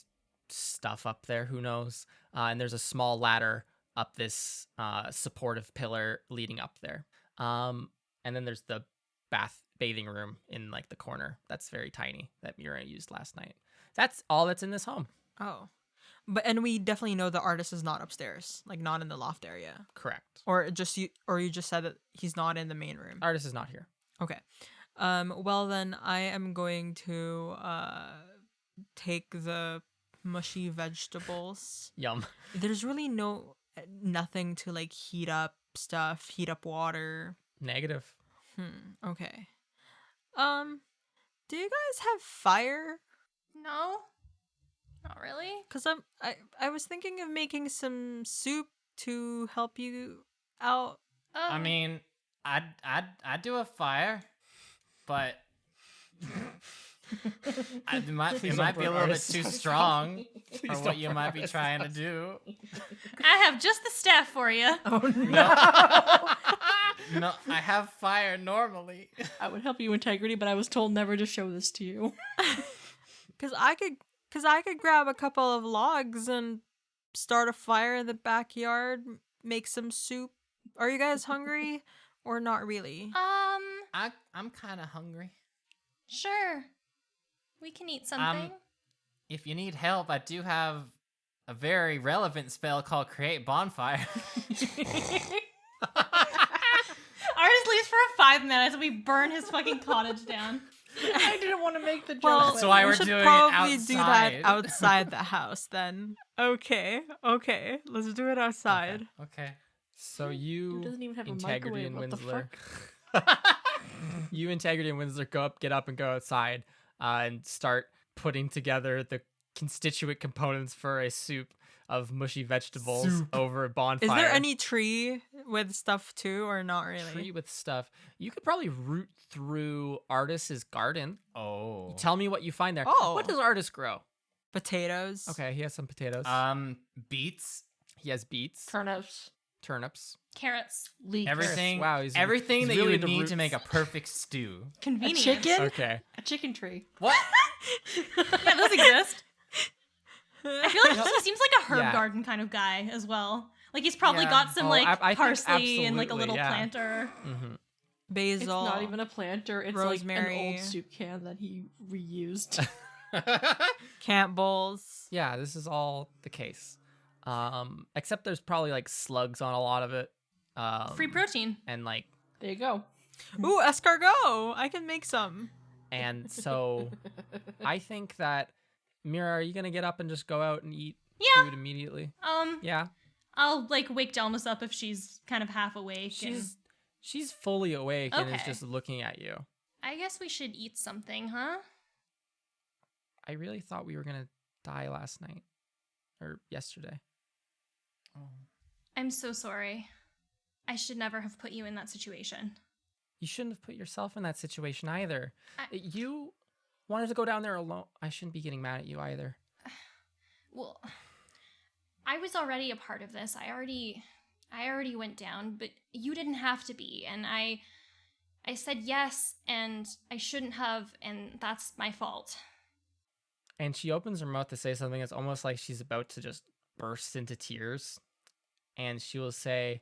stuff up there. Who knows? And there's a small ladder up this supportive pillar leading up there. And then there's the bathing room in like the corner. That's very tiny that Mira used last night. That's all that's in this home. Oh. And we definitely know the artist is not upstairs, like not in the loft area. Correct. Or you just said that he's not in the main room. Artist is not here. Okay. Well then I am going to take the mushy vegetables. Yum. There's really nothing to like heat up water. Negative. Okay. Do you guys have fire? No, not really. Cause I was thinking of making some soup to help you out. I mean, I'd do a fire, but it might be a little bit too strong for what you might be trying to do. I have just the staff for you. Oh no. No, I have fire normally. I would help you, Integrity, but I was told never to show this to you. Cause I could grab a couple of logs and start a fire in the backyard, make some soup. Are you guys hungry or not really? I'm kind of hungry. Sure. We can eat something. If you need help, I do have a very relevant spell called Create Bonfire. Artist leaves for 5 minutes and we burn his fucking cottage down. I didn't want to make the joke. Well, That's why we we're should doing it probably do that outside. outside the house then. Okay, let's do it outside. Okay. So Who you, doesn't even have a Integrity and microwave? What the Winsler, fuck? you, Integrity and Winsler get up and go outside and start putting together the constituent components for a soup of mushy vegetables over a bonfire. Is there any tree with stuff too, or not really? tree with stuff? You could probably root through Artis's garden. Oh. Tell me what you find there. Oh. What does Artis grow? Potatoes. Okay, he has some potatoes. Beets. He has beets, Turnips. turnips. Carrots. Leeks. Everything. Wow, he's everything that really you would the need roots. to make a perfect stew. A Convenient. chicken? Okay. A chicken tree. What? Yeah, those exist. I feel like he seems like a herb Yeah. garden kind of guy as well. Like he's probably Yeah. got some Oh, like I think parsley and like a absolutely, little yeah. planter. Mm-hmm. Basil. It's not even a planter. It's rosemary. like an old soup can that he reused. Campbell's. Yeah, this is all the case. Except there's probably like slugs on a lot of it. Free protein. And like, There you go. Ooh, escargot. I can make some. and so I think that Mira, are you gonna get up and just go out and eat Yeah. food immediately? Yeah. I'll like wake Delmas up if she's kind of half awake. She's fully awake and is Okay. just looking at you. I guess we should eat something, huh? I really thought we were gonna die last night or yesterday. I'm so sorry. I should never have put you in that situation. You shouldn't have put yourself in that situation either. I- You wanted to go down there alone. I shouldn't be getting mad at you either. Well, I was already a part of this. I already went down, but you didn't have to be. And I said yes, and I shouldn't have, and that's my fault. And she opens her mouth to say something. It's almost like she's about to just burst into tears. And she will say,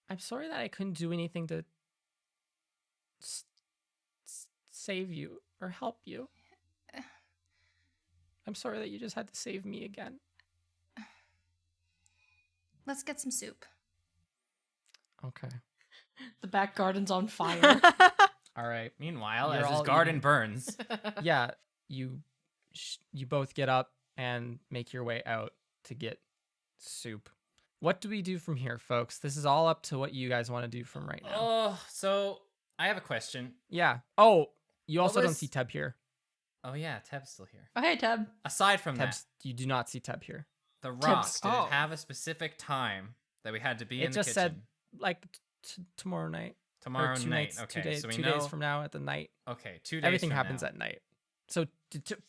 I'm sorry that I couldn't do anything to save you or help you. I'm sorry that you just had to save me again. Let's get some soup. Okay. The back garden's on fire. All right. Meanwhile, You're as his all garden eating. burns, Yeah, you both get up and make your way out to get soup. What do we do from here, folks? This is all up to what you guys want to do from right now. oh, so I have a question. Yeah. Oh, you also don't was- see Teb here. Oh yeah, Teb's still here. Oh, hey, Teb. Aside from that, Teb's, you do not see Teb here. the rock, Teb's- did Oh. it have a specific time that we had to be It in the just kitchen? said like tomorrow night. Tomorrow or two night. nights, Okay, 2 days, so we 2 know. days from now at the night. Okay, 2 days. Everything from happens now. at night. So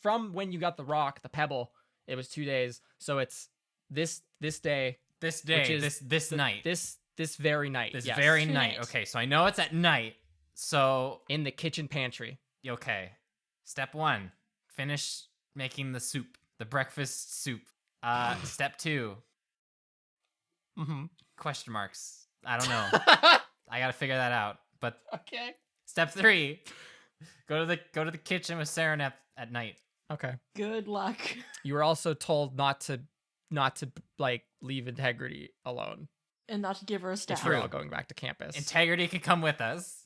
from when you got the rock, the pebble, it was 2 days. So it's this day, This day, which is this night, this very night. this yes. very Tonight. night. Okay, so I know it's at night. So in the kitchen pantry. okay, step 1, finish making the soup, the breakfast soup. Step 2, Mm-hmm. question marks. I don't know. I gotta figure that out. But Okay. step 3, go to the kitchen with Serenep at night. Okay. Good luck. You were also told not to like leave Integrity alone. And not to give her a If stab. you're True. all going back to campus. Integrity can come with us,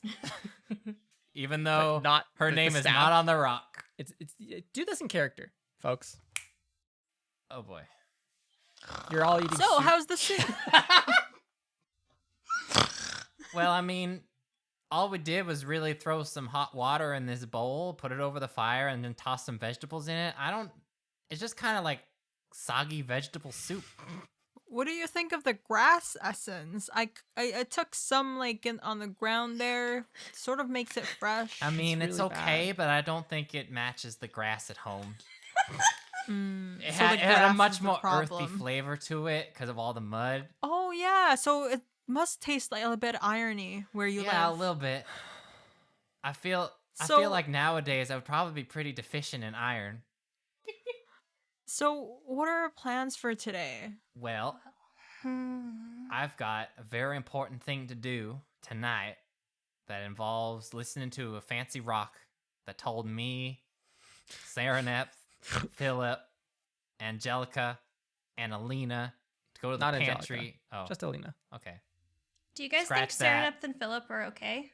even But though not her the name is staff. not on the rock. It's do this in character, folks. Oh boy. You're all eating. So, soup. how's the soup? Well, I mean, all we did was really throw some hot water in this bowl, put it over the fire, and then toss some vegetables in it. It's just kind of like soggy vegetable soup. What do you think of the grass essence? I took some like on the ground there. Sort of makes it fresh. I mean, it's really okay, bad. but I don't think it matches the grass at home. It So had, the it had a grass much is the more earthy problem. flavor to it because of all the mud. Oh yeah, so it must taste like a bit of irony where you Yeah, live. a little bit. I feel So- like nowadays I would probably be pretty deficient in iron. So what are our plans for today? Well, I've got a very important thing to do tonight that involves listening to a fancy rock that told me, Serenep, Philip, Angelica, and Alina to go to the Not Angelica. pantry. Oh, Just Alina. okay. Do you guys Scratch think that. Serenep and Philip are okay?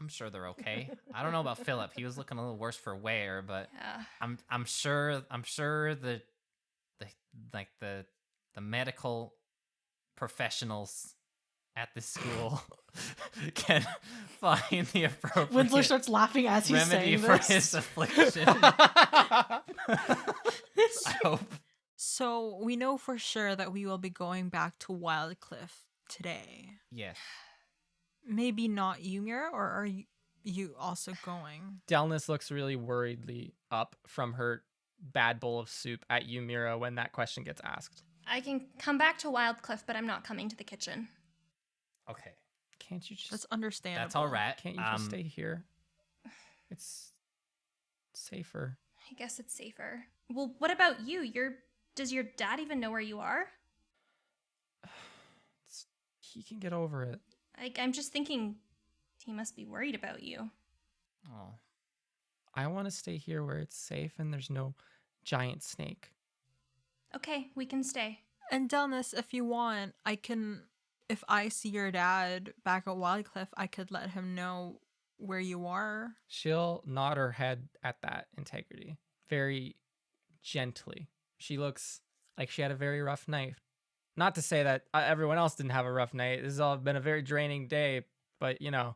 I'm sure they're okay. I don't know about Philip. He was looking a little worse for wear, but Yeah. I'm sure the medical professionals at this school can find the appropriate Winslow starts laughing as he's remedy saying for this. his affliction. I hope. So we know for sure that we will be going back to Wildcliff today. Yes. Maybe not you, Mira, or are you also going? Delnis looks really worriedly up from her bad bowl of soup at you, Mira, when that question gets asked. I can come back to Wildcliff, but I'm not coming to the kitchen. Okay. Can't you just? That's understandable. That's all right. Can't you just stay here? It's safer. I guess it's safer. Well, what about you? Does your dad even know where you are? He can get over it. I'm just thinking he must be worried about you. Oh. I want to stay here where it's safe and there's no giant snake. Okay, we can stay. And Delnis, if you want, I can. If I see your dad back at Wildcliff, I could let him know where you are. She'll nod her head at that, Integrity, very gently. She looks like she had a very rough night. Not to say that everyone else didn't have a rough night. This has all been a very draining day, but you know,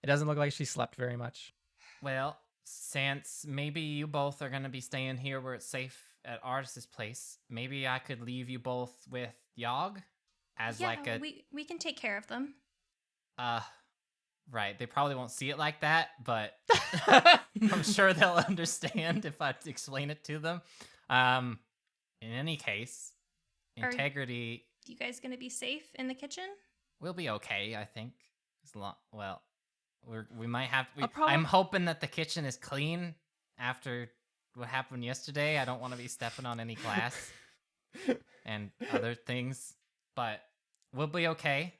it doesn't look like she slept very much. Well, since maybe you both are gonna be staying here where it's safe at Artis's place, maybe I could leave you both with Yogg as Yeah, like a we can take care of them. right. They probably won't see it like that, but I'm sure they'll understand if I explain it to them. In any case, Integrity, You guys gonna be safe in the kitchen? we'll be okay, I think. Well, we might have. I'll probably- I'm hoping that the kitchen is clean after what happened yesterday. I don't want to be stepping on any glass and other things, but we'll be okay.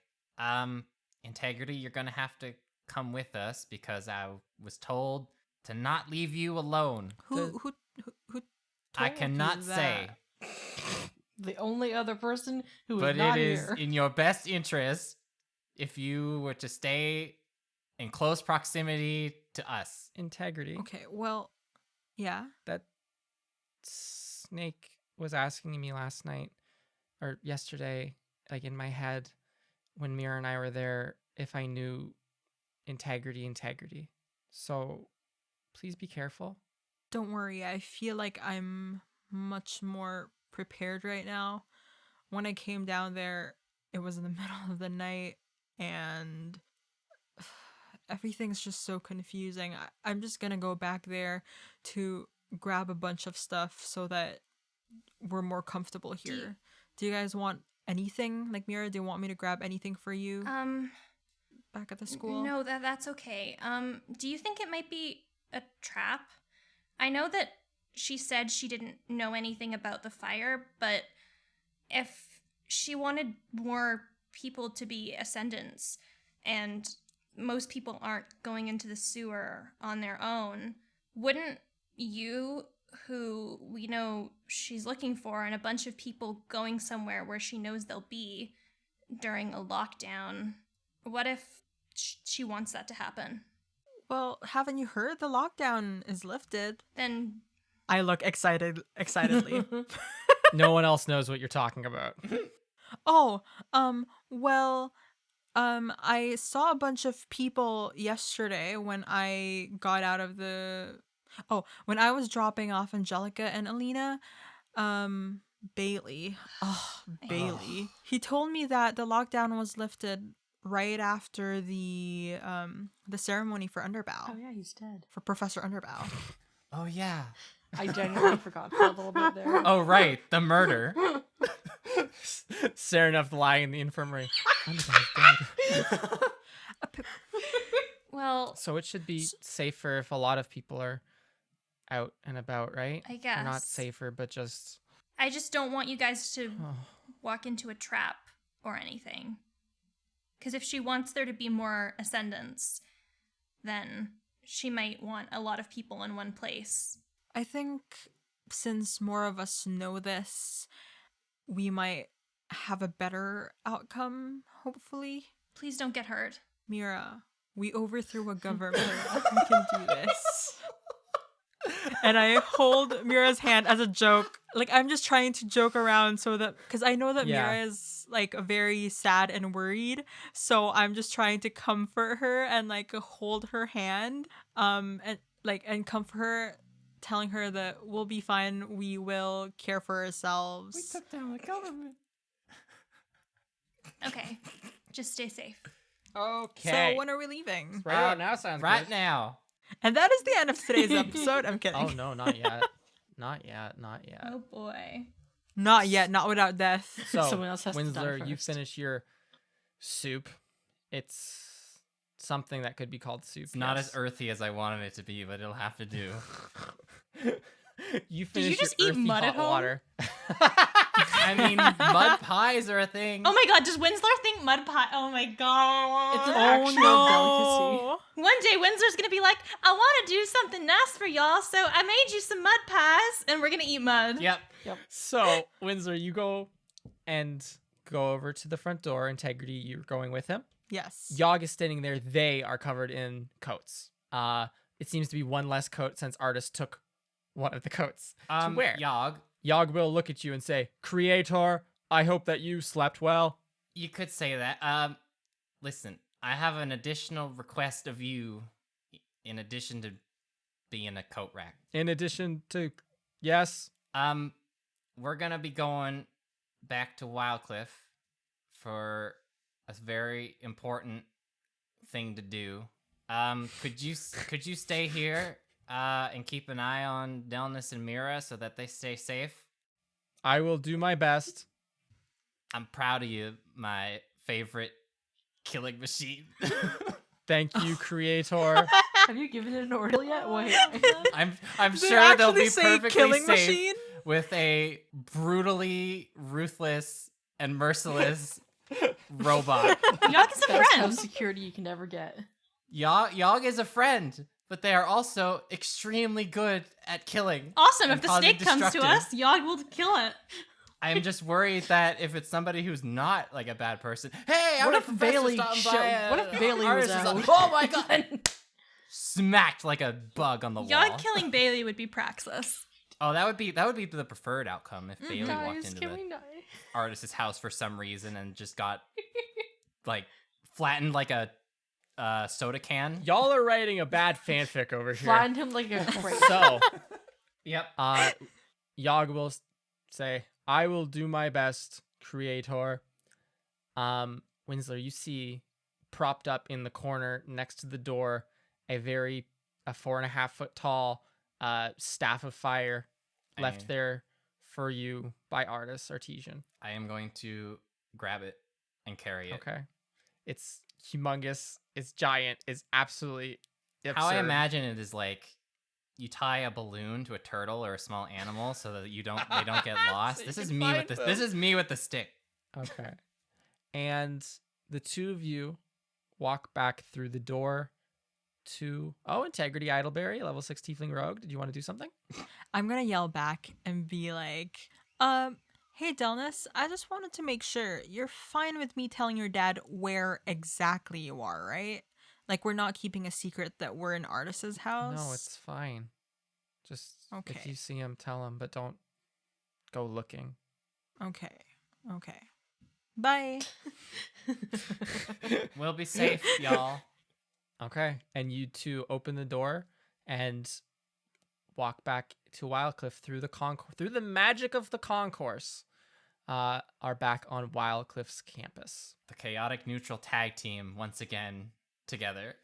Integrity, you're gonna have to come with us because I was told to not leave you alone. Who I told cannot you say, that? The only other person who is but not it is here. in your best interest if you were to stay in close proximity to us. Integrity. Okay, well, yeah. That snake was asking me last night or yesterday, like in my head, when Mira and I were there, if I knew integrity. So please be careful. Don't worry. I feel like I'm much more prepared right now. When I came down there, it was in the middle of the night and everything's just so confusing. I'm just gonna go back there to grab a bunch of stuff so that we're more comfortable here. Do you guys want anything? Like, Mira, do you want me to grab anything for you back at the school? No, that's okay. Do you think it might be a trap? I know that she said she didn't know anything about the fire, but if she wanted more people to be ascendants, and most people aren't going into the sewer on their own, wouldn't you, who we know she's looking for, and a bunch of people going somewhere where she knows they'll be during a lockdown, what if she wants that to happen? Well, haven't you heard the lockdown is lifted? Then I look excitedly. No one else knows what you're talking about. Oh, well, I saw a bunch of people yesterday when I got out of the. Oh, when I was dropping off Angelica and Alina, Bailey. Oh, Bailey. He told me that the lockdown was lifted right after the ceremony for Underbow. Oh yeah, he's dead. For Professor Underbow. Oh, yeah. I genuinely forgot for a little bit there. Oh, right. The murder. Serenov lying in the infirmary. well, So it should be safer if a lot of people are out and about, right? I Or not guess. safer, but just. I just don't want you guys to Oh. walk into a trap or anything. Because if she wants there to be more ascendants, then she might want a lot of people in one place. I think since more of us know this, we might have a better outcome, hopefully. Please don't get hurt. Mira, we overthrew a government. We can do this. And I hold Mira's hand as a joke. Like, I'm just trying to joke around so that, because I know that Yeah. Mira is like very sad and worried. So I'm just trying to comfort her and like hold her hand, and comfort her, telling her that we'll be fine. We will care for ourselves. down the government. Okay, just stay safe. Okay. So when are we leaving? Right about now sounds Right good. now. And that is the end of today's episode. I'm kidding. Oh no, not yet. Not yet. Oh boy. Not yet. Not without death. So, Someone else has to die Winsler, you first. finish your soup. It's something that could be called soup. It's not yes. as earthy as I wanted it to be, but it'll have to do. You you finish just your eat earthy mud at hot home? water. I mean, mud pies are a thing. Oh my god, does Winsler think mud pie? Oh my god. It's an Oh actual no. One day Windsor's gonna be like, I want to do something nice for y'all, so I made you some mud pies, and we're gonna eat mud. Yep. So, Windsor, you go over to the front door. Integrity, you're going with him. Yes. Yogg is standing there. They are covered in coats. It seems to be one less coat since Artist took one of the coats to wear. Yogg, Yogg will look at you and say, Creator, I hope that you slept well. you could say that. Listen, I have an additional request of you in addition to being a coat rack. In addition to, yes, We're gonna be going back to Wildcliff for a very important thing to do. Could you stay here and keep an eye on Delnis and Mira so that they stay safe? I will do my best. I'm proud of you, my favorite killing machine. Thank you, creator. Have you given it an order yet? Wait. I'm They sure they'll actually be say perfectly killing safe machine? with a brutally ruthless and merciless robot. Yogg is a Best friend. house security you can ever get. Yogg is a friend, but they are also extremely good at killing. Awesome. and If the causing snake comes to destructive. us, Yogg will kill it. I am just worried that if it's somebody who's not like a bad person, hey, I'm What a if professor Bailey stopping show- by, what if Bailey was artist is like, out? oh my god! Smacked like a bug on the wall. Yogg killing Bailey would be Praxis. Oh, that would be the preferred outcome if Bailey walked Guys, into can the we not? artist's house for some reason and just got like flattened like a soda can. Y'all are writing a bad fanfic over here. Find him like a crate. So, Yep. Yogg will say, I will do my best, creator. Winsler, you see propped up in the corner next to the door a 4.5 foot tall staff of fire left I- there for you by artist Artesian. I am going to grab it and carry it. Okay. It's humongous, it's giant, it's absolutely absurd. How I imagine it is like you tie a balloon to a turtle or a small animal so that they don't get lost. So this you is can me with find this them. is me with the stick. Okay. And the two of you walk back through the door to Integrity Idleberry, level 6 Tiefling Rogue. Did you want to do something? I'm gonna yell back and be like, hey Delnus, I just wanted to make sure you're fine with me telling your dad where exactly you are, right? Like we're not keeping a secret that we're in Artis's house. No, it's fine. Just if Okay. you see him, tell him, but don't go looking. okay. Okay. Bye. We'll be safe, y'all. Okay. And you two open the door and walk back to Wildcliff through the magic of the concourse. Are back on Wildcliff's campus. The chaotic neutral tag team once again together.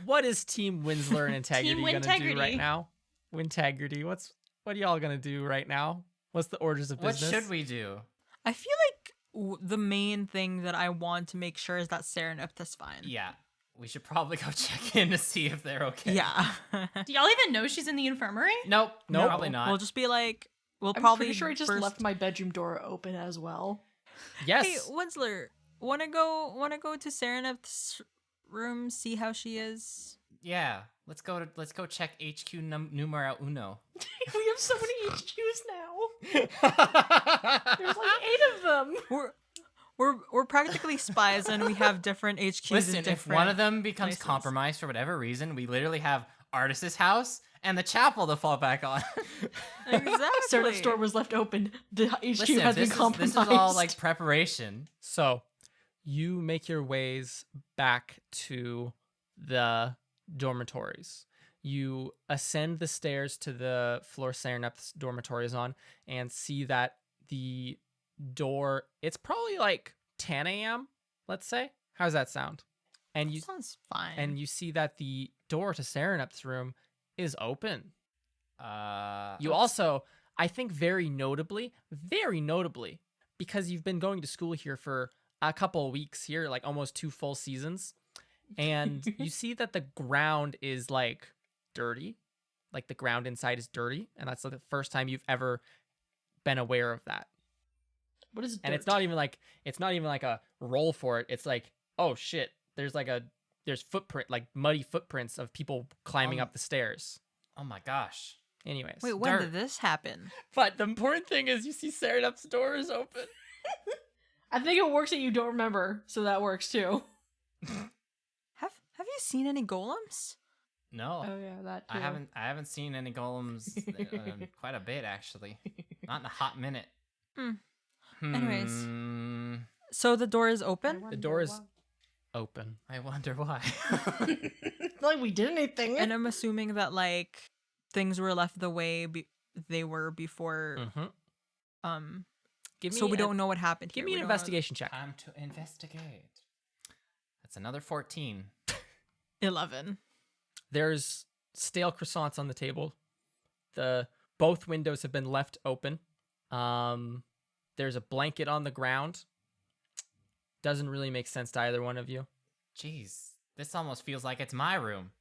What is Team Winsler and Integrity Team gonna do Wintegrity. right now? Wintegrity. What are y'all gonna do right now? What's the orders of What business? should we do? I feel like the main thing that I want to make sure is that Serenipta's fine. Yeah, we should probably go check in to see if they're okay. Yeah. Do y'all even know she's in the infirmary? Nope. Nope. Probably not. We'll just be like, we'll I'm probably pretty sure I just first... left my bedroom door open as well. Yes. Hey, Winsler, wanna go to Serenip's room, see how she is? Yeah. Let's go check HQ numero uno. We have so many HQs now. There's like 8 of them. We're practically spies, and we have different HQs. Listen, in if different one of them becomes places. compromised for whatever reason, we literally have Artis's house and the chapel to fall back on. Exactly. Serenip's door was left open. The HQ Listen, has been this compromised. is all like preparation. So, you make your ways back to the dormitories. You ascend the stairs to the floor Serenep's dormitory is on and see that the door, it's probably like 10 a.m., let's say. How's that sound? And you Sounds fine. and you see that the door to Serenep's room is open. You also, I think very notably, because you've been going to school here for a couple of weeks here, like almost 2 full seasons, and you see that the ground is like dirty, like the ground inside is dirty, and that's like the first time you've ever been aware of that. What is And it's dirt? not even like a roll for it. It's like, oh shit, there's footprint, like muddy footprints of people climbing up the stairs. Oh my gosh. Anyways. Wait, when dirt. did this happen? But the important thing is you see Serenep's door is open. I think it works that you don't remember, so that works too. Have you seen any golems? No. Oh yeah, that too. I haven't seen any golems quite a bit actually. Not in a hot minute. Anyways. Hmm, So the door is open? The door is open. I wonder why. It's not like we did anything. And I'm assuming that like things were left the way they were before. Mm-hmm. Give me So we don't know what happened. Give here. me We an don't know- investigation check. Time to investigate. That's another 14. 11. There's stale croissants on the table. Both windows have been left open. There's a blanket on the ground doesn't really make sense to either one of you. Jeez, this almost feels like it's my room.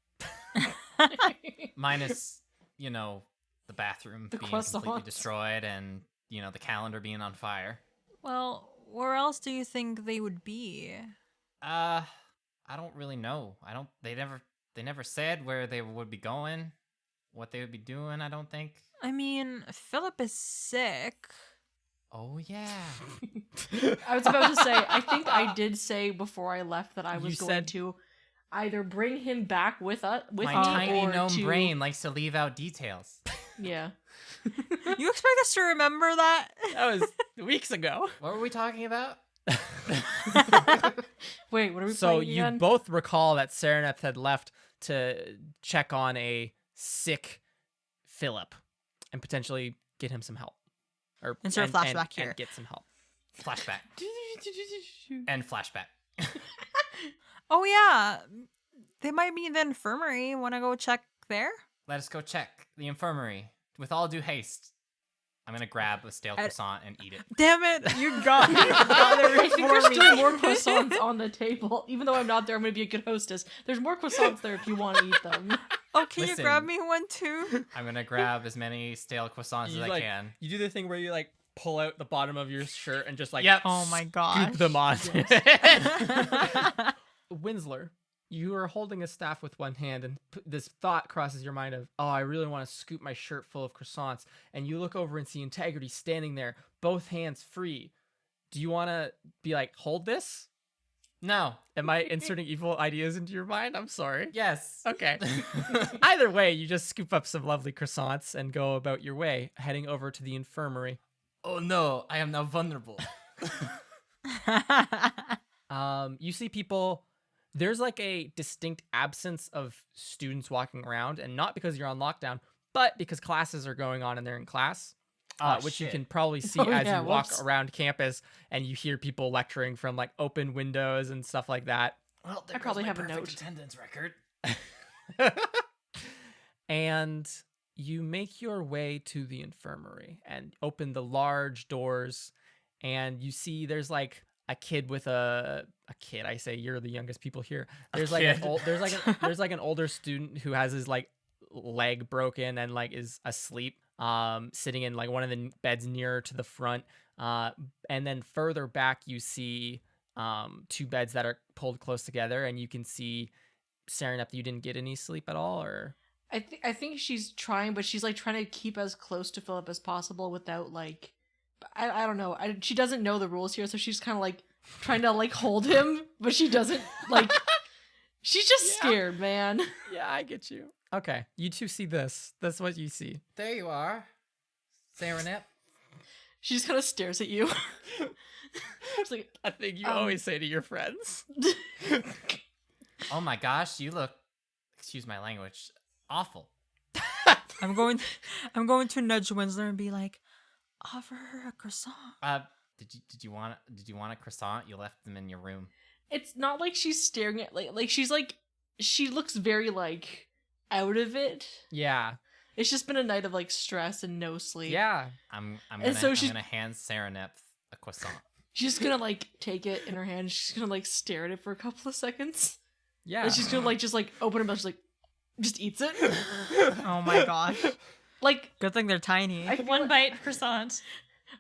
Minus, the bathroom The being completely croissants. destroyed and, the calendar being on fire. Well, where else do you think they would be? I don't really know. They never said where they would be going, what they would be doing, I don't think. I mean, Philip is sick. Oh, yeah. I was about to say, I think I did say before I left that I You was going said- to either bring him back with My me tiny or gnome to... brain likes to leave out details. Yeah. You expect us to remember that? That was weeks ago. What were we talking about? Wait, what are we So playing you again? both recall that Sereneth had left to check on a sick Philip and potentially get him some help. Or Insert a flashback here. And get some help. Flashback. And flashback. Oh yeah, they might be in the infirmary. Want to go check there? Let us go check the infirmary. With all due haste, I'm going to grab a stale croissant and eat it. Damn it, you got me. I think there's still more croissants on the table. Even though I'm not there, I'm going to be a good hostess. There's more croissants there if you want to eat them. Oh, can you Listen. grab me one too? I'm going to grab as many stale croissants as I can. You do the thing where you like pull out the bottom of your shirt and just like Yep. Oh my gosh. scoop them on. Winsler, you are holding a staff with one hand, and this thought crosses your mind of, oh, I really want to scoop my shirt full of croissants. And you look over and see Integrity standing there, both hands free. Do you want to be like, hold this? No. Am I inserting evil ideas into your mind? I'm sorry. Yes. Okay. Either way, you just scoop up some lovely croissants and go about your way, heading over to the infirmary. Oh no, I am now vulnerable. You see people. There's like a distinct absence of students walking around, and not because you're on lockdown, but because classes are going on and they're in class, which you shit. can probably see Oh, as yeah, you walk whoops. around campus, and you hear people lecturing from like open windows and stuff like that. Well, I probably have a note. attendance record. And you make your way to the infirmary and open the large doors, and you see there's like a kid with a kid. I say you're the youngest people here. There's like kid. there's like an older student who has his like leg broken and like is asleep, sitting in like one of the beds nearer to the front. And then further back you see two beds that are pulled close together, and you can see Serenep. You didn't get any sleep at all, or I think she's trying, but she's like trying to keep as close to Philip as possible without like, I don't know. She doesn't know the rules here, so she's kind of like trying to like hold him, but she doesn't like. She's just Yeah. scared, man. yeah, I get you. Okay, you two see this. That's what you see. There you are, Serenep. She just kind of stares at you. She's like, A thing you Um, always say to your friends. Oh my gosh, you look, excuse my language, awful. I'm going to nudge Winsler and be like, offer her a croissant. Did you want a croissant? You left them in your room. it's not like she's staring at like she's like she looks very like out of it. Yeah, It's just been a night of like stress and no sleep. yeah. I'm And gonna, so I'm she's- gonna hand Serenep a croissant. She's just gonna like take it in her hand. She's gonna like stare at it for a couple of seconds. Yeah. And she's gonna like just like open her mouth, just like just eats it. Oh my gosh. Like Good thing they're tiny. I feel One like- bite croissant.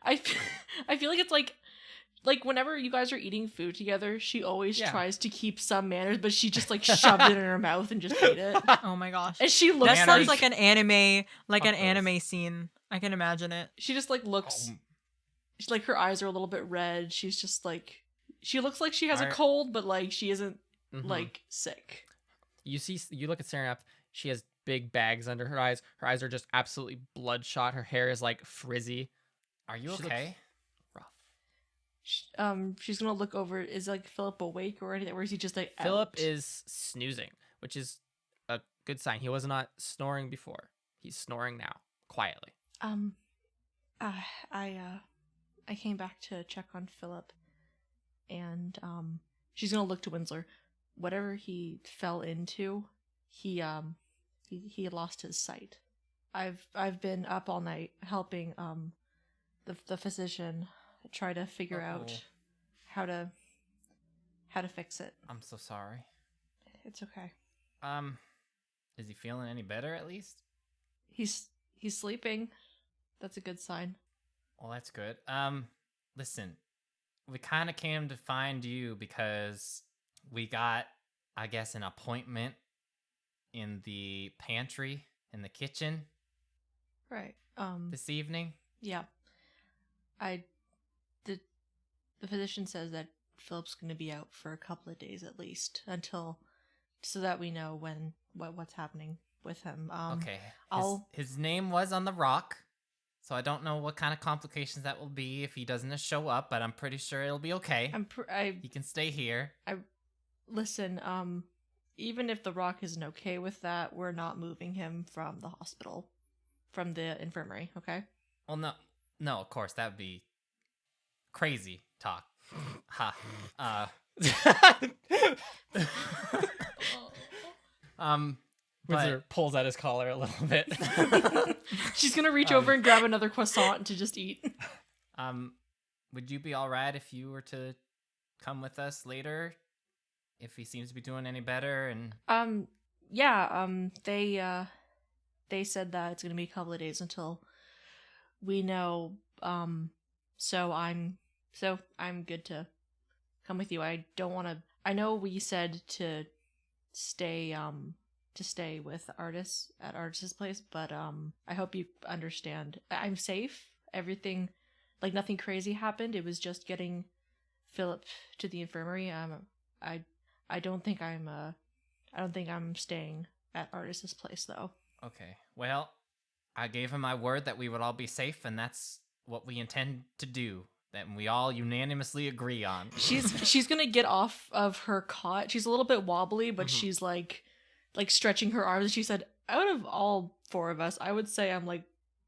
I feel like it's like whenever you guys are eating food together, she always Yeah. tries to keep some manners, but she just like shoved it in her mouth and just ate it. Oh my gosh. And she looks That Manners. sounds like an anime, Of course. anime scene. I can imagine it. she just like looks Oh, she's like her eyes are a little bit red. She's just like she looks like she has a Are- cold, but like she isn't Mhm. like sick. you look at Serenep. She has big bags under her eyes. Her eyes are just absolutely bloodshot. Her hair is like frizzy. are you She looks okay? rough. She's gonna look over. Is like Philip awake or anything? Or is he just like Philip out? is snoozing, which is a good sign. He was not snoring before. He's snoring now, quietly. I came back to check on Philip, and she's gonna look to Winsler. Whatever he fell into, he had lost his sight. I've been up all night helping the physician try to figure out Uh-oh. how to how to fix it. I'm so sorry. It's okay. Is he feeling any better at least? He's sleeping. That's a good sign. Well, that's good. Listen, we kind of came to find you because we got, I guess, an appointment in the pantry, in the kitchen Right. this evening. Yeah. The physician says that Philip's going to be out for a couple of days at least so that we know what's happening with him. Okay. I'll- His name was on the rock, so I don't know what kind of complications that will be if he doesn't show up, but I'm pretty sure it'll be okay. He can stay here. Listen, even if the rock isn't okay with that, we're not moving him from the hospital, from the infirmary, okay? Well, no, of course, that would be crazy talk. Ha. Wizard pulls at his collar a little bit. She's gonna reach over and grab another croissant to just eat. Would you be all right if you were to come with us later? If he seems to be doing any better and they said that it's gonna be a couple of days until we know, so I'm good to come with you. I know we said to stay with Artis at Artis's place, but I hope you understand. I'm safe. Everything, like, nothing crazy happened. It was just getting Philip to the infirmary. I don't think I'm staying at Artis's place though. okay. Well, I gave him my word that we would all be safe, and that's what we intend to do. That we all unanimously agree on. She's gonna get off of her cot. She's a little bit wobbly, but Mhm. she's like stretching her arms. She said, out of all four of us, I would say I'm like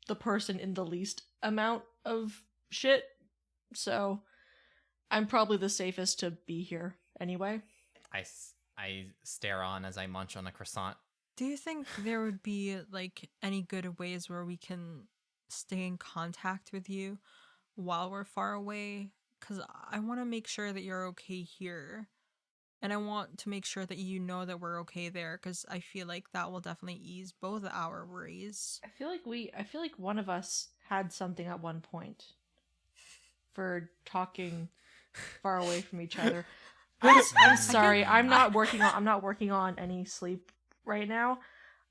the person in the least amount of shit. So I'm probably the safest to be here anyway. I stare on as I munch on a croissant. Do you think there would be like any good ways where we can stay in contact with you while we're far away? Because I want to make sure that you're okay here. And I want to make sure that you know that we're okay there, because I feel like that will definitely ease both our worries. I feel like one of us had something at one point for talking far away from each other. I'm sorry. I'm not working on any sleep right now.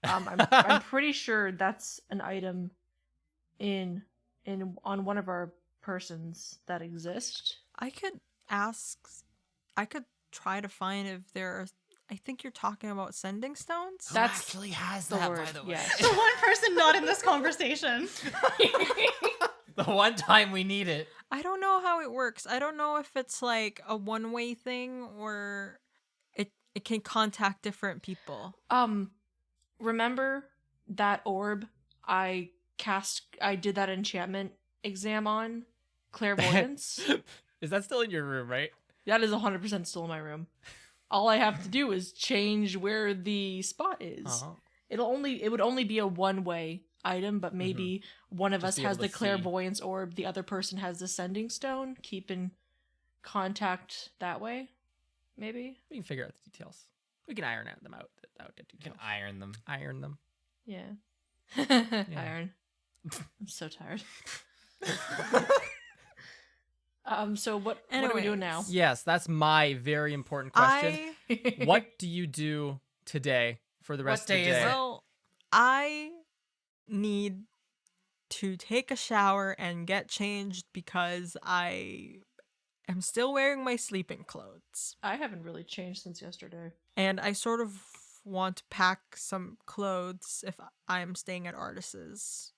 I'm pretty sure that's an item on one of our persons that exist. I could try to find if there are. I think you're talking about sending stones. That's actually has the that, word, by the way. yes. The one person not in this conversation. The one time we need it. I don't know how it works. I don't know if it's like a one-way thing or it can contact different people. Remember that orb I did that enchantment exam on? Clairvoyance? Is that still in your room, right? That is 100% still in my room. All I have to do is change where the spot is. Uh-huh. It would only be a one-way item, but maybe one of Just us be has able the to see. clairvoyance orb, the other person has the sending stone. Keep in contact that way, maybe. We can figure out the details. We can iron them out. The You can details. iron them. Iron them. Yeah. Iron. I'm so tired. So what are we doing now? Yes, that's my very important question. I What do you do today for the rest of the day is day? it? well, I need to take a shower and get changed because I am still wearing my sleeping clothes. I haven't really changed since yesterday. And I sort of want to pack some clothes if I'm staying at Artis's.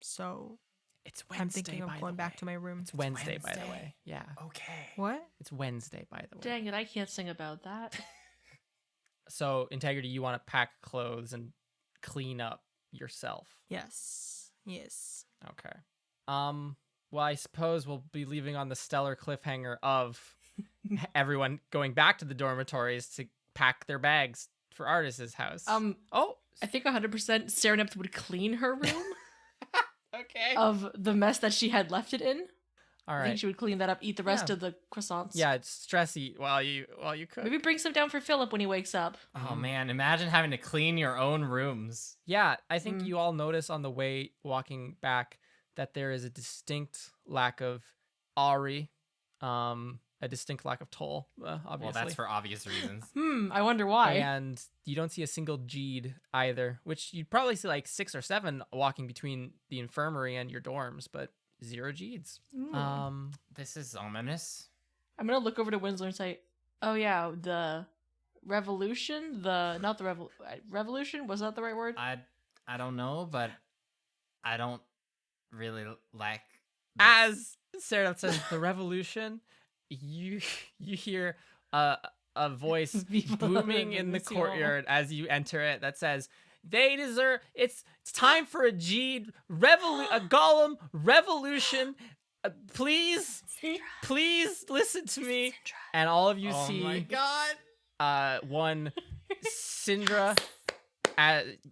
So It's Wednesday. I'm thinking of going back to my room. It's Wednesday, by the Wednesday. way. Yeah. Okay. What? It's Wednesday, by the way. Dang it, I can't sing about that. So, Integrity, you want to pack clothes and clean up yourself. Yes. Yes. Okay. Well, I suppose we'll be leaving on the stellar cliffhanger of everyone going back to the dormitories to pack their bags for Artis's house. Oh, I think 100% Serenep would clean her room okay. of the mess that she had left it in. All I right. think she would clean that up, eat the rest Yeah. of the croissants. Yeah, it's stress eat while you cook. Maybe bring some down for Philip when he wakes up. Oh man, imagine having to clean your own rooms. Yeah, I think Mm. you all notice on the way walking back that there is a distinct lack of Ari, a distinct lack of Toll, obviously. Well, that's for obvious reasons. I wonder why. And you don't see a single Jeed either, which you'd probably see like 6 or 7 walking between the infirmary and your dorms, but 0 Jeeds. This is ominous. I'm gonna look over to Winslow and say, "Oh yeah, the revolution. Not the revolution. Was that the right word? I don't know, but I don't really like this. As Sarah says, the revolution, you hear a voice Viva la booming in the revolution. courtyard as you enter it that says, "They deserve. It's time for a Jeed a Gollum revolution. Please listen to me." And all of you Oh see my god. one Syndra.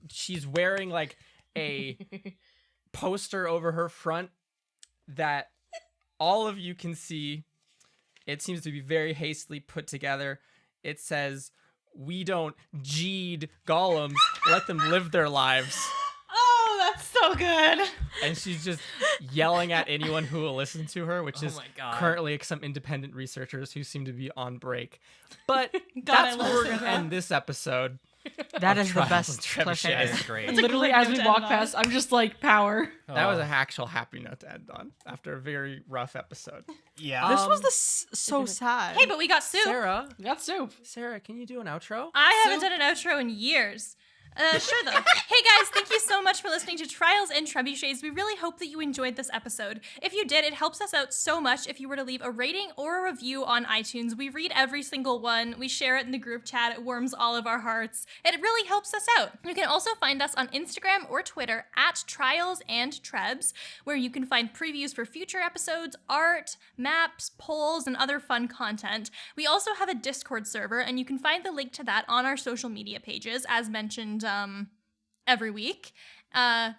She's wearing like a poster over her front that all of you can see. It seems to be very hastily put together. It says, "We don't Jeed Golems. Let them live their lives." Oh, that's so good. And she's just yelling at anyone who will listen to her, which Oh is my God. currently some independent researchers who seem to be on break. But I that's love where we're going to Sarah. end this episode. That of is the Trials best and Trebuchets. That cliffhanger. is great. Literally, great as note we to walk end on. past, I'm just like, power. That was Oh. an actual happy note to end on after a very rough episode. Yeah. This was Um, the so sad. Hey, but we got soup. Sarah, We got soup. can you do an outro? I haven't done an outro in years. Sure though. Hey guys, thank you so much for listening to Trials and Trebuchets. We really hope that you enjoyed this episode. If you did, it helps us out so much if you were to leave a rating or a review on iTunes. We read every single one. We share it in the group chat. It warms all of our hearts. It really helps us out. You can also find us on Instagram or Twitter at Trials and Trebs, where you can find previews for future episodes, art, maps, polls, and other fun content. We also have a Discord server, and you can find the link to that on our social media pages, as mentioned every week. But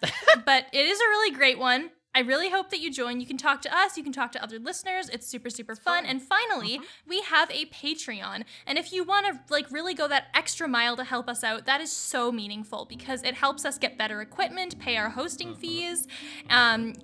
it is a really great one. I really hope that you join. You can talk to us. You can talk to other listeners. It's super, super fun. And finally, we have a Patreon. And if you want to like really go that extra mile to help us out, that is so meaningful because it helps us get better equipment, pay our hosting fees,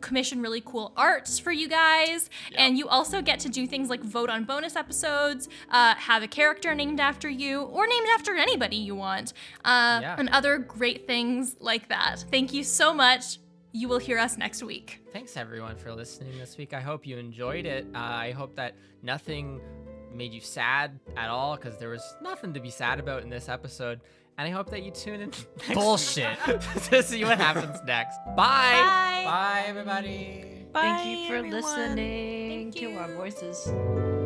commission really cool arts for you guys. And you also get to do things like vote on bonus episodes, have a character named after you or named after anybody you want, and other great things like that. Thank you so much. You will hear us next week. Thanks everyone for listening this week. I hope you enjoyed it. I hope that nothing made you sad at all because there was nothing to be sad about in this episode. And I hope that you tune in next Bullshit. week to see what happens next. Bye. Bye. Bye, everybody. Bye, Thank you for everyone. listening Thank to our you. voices.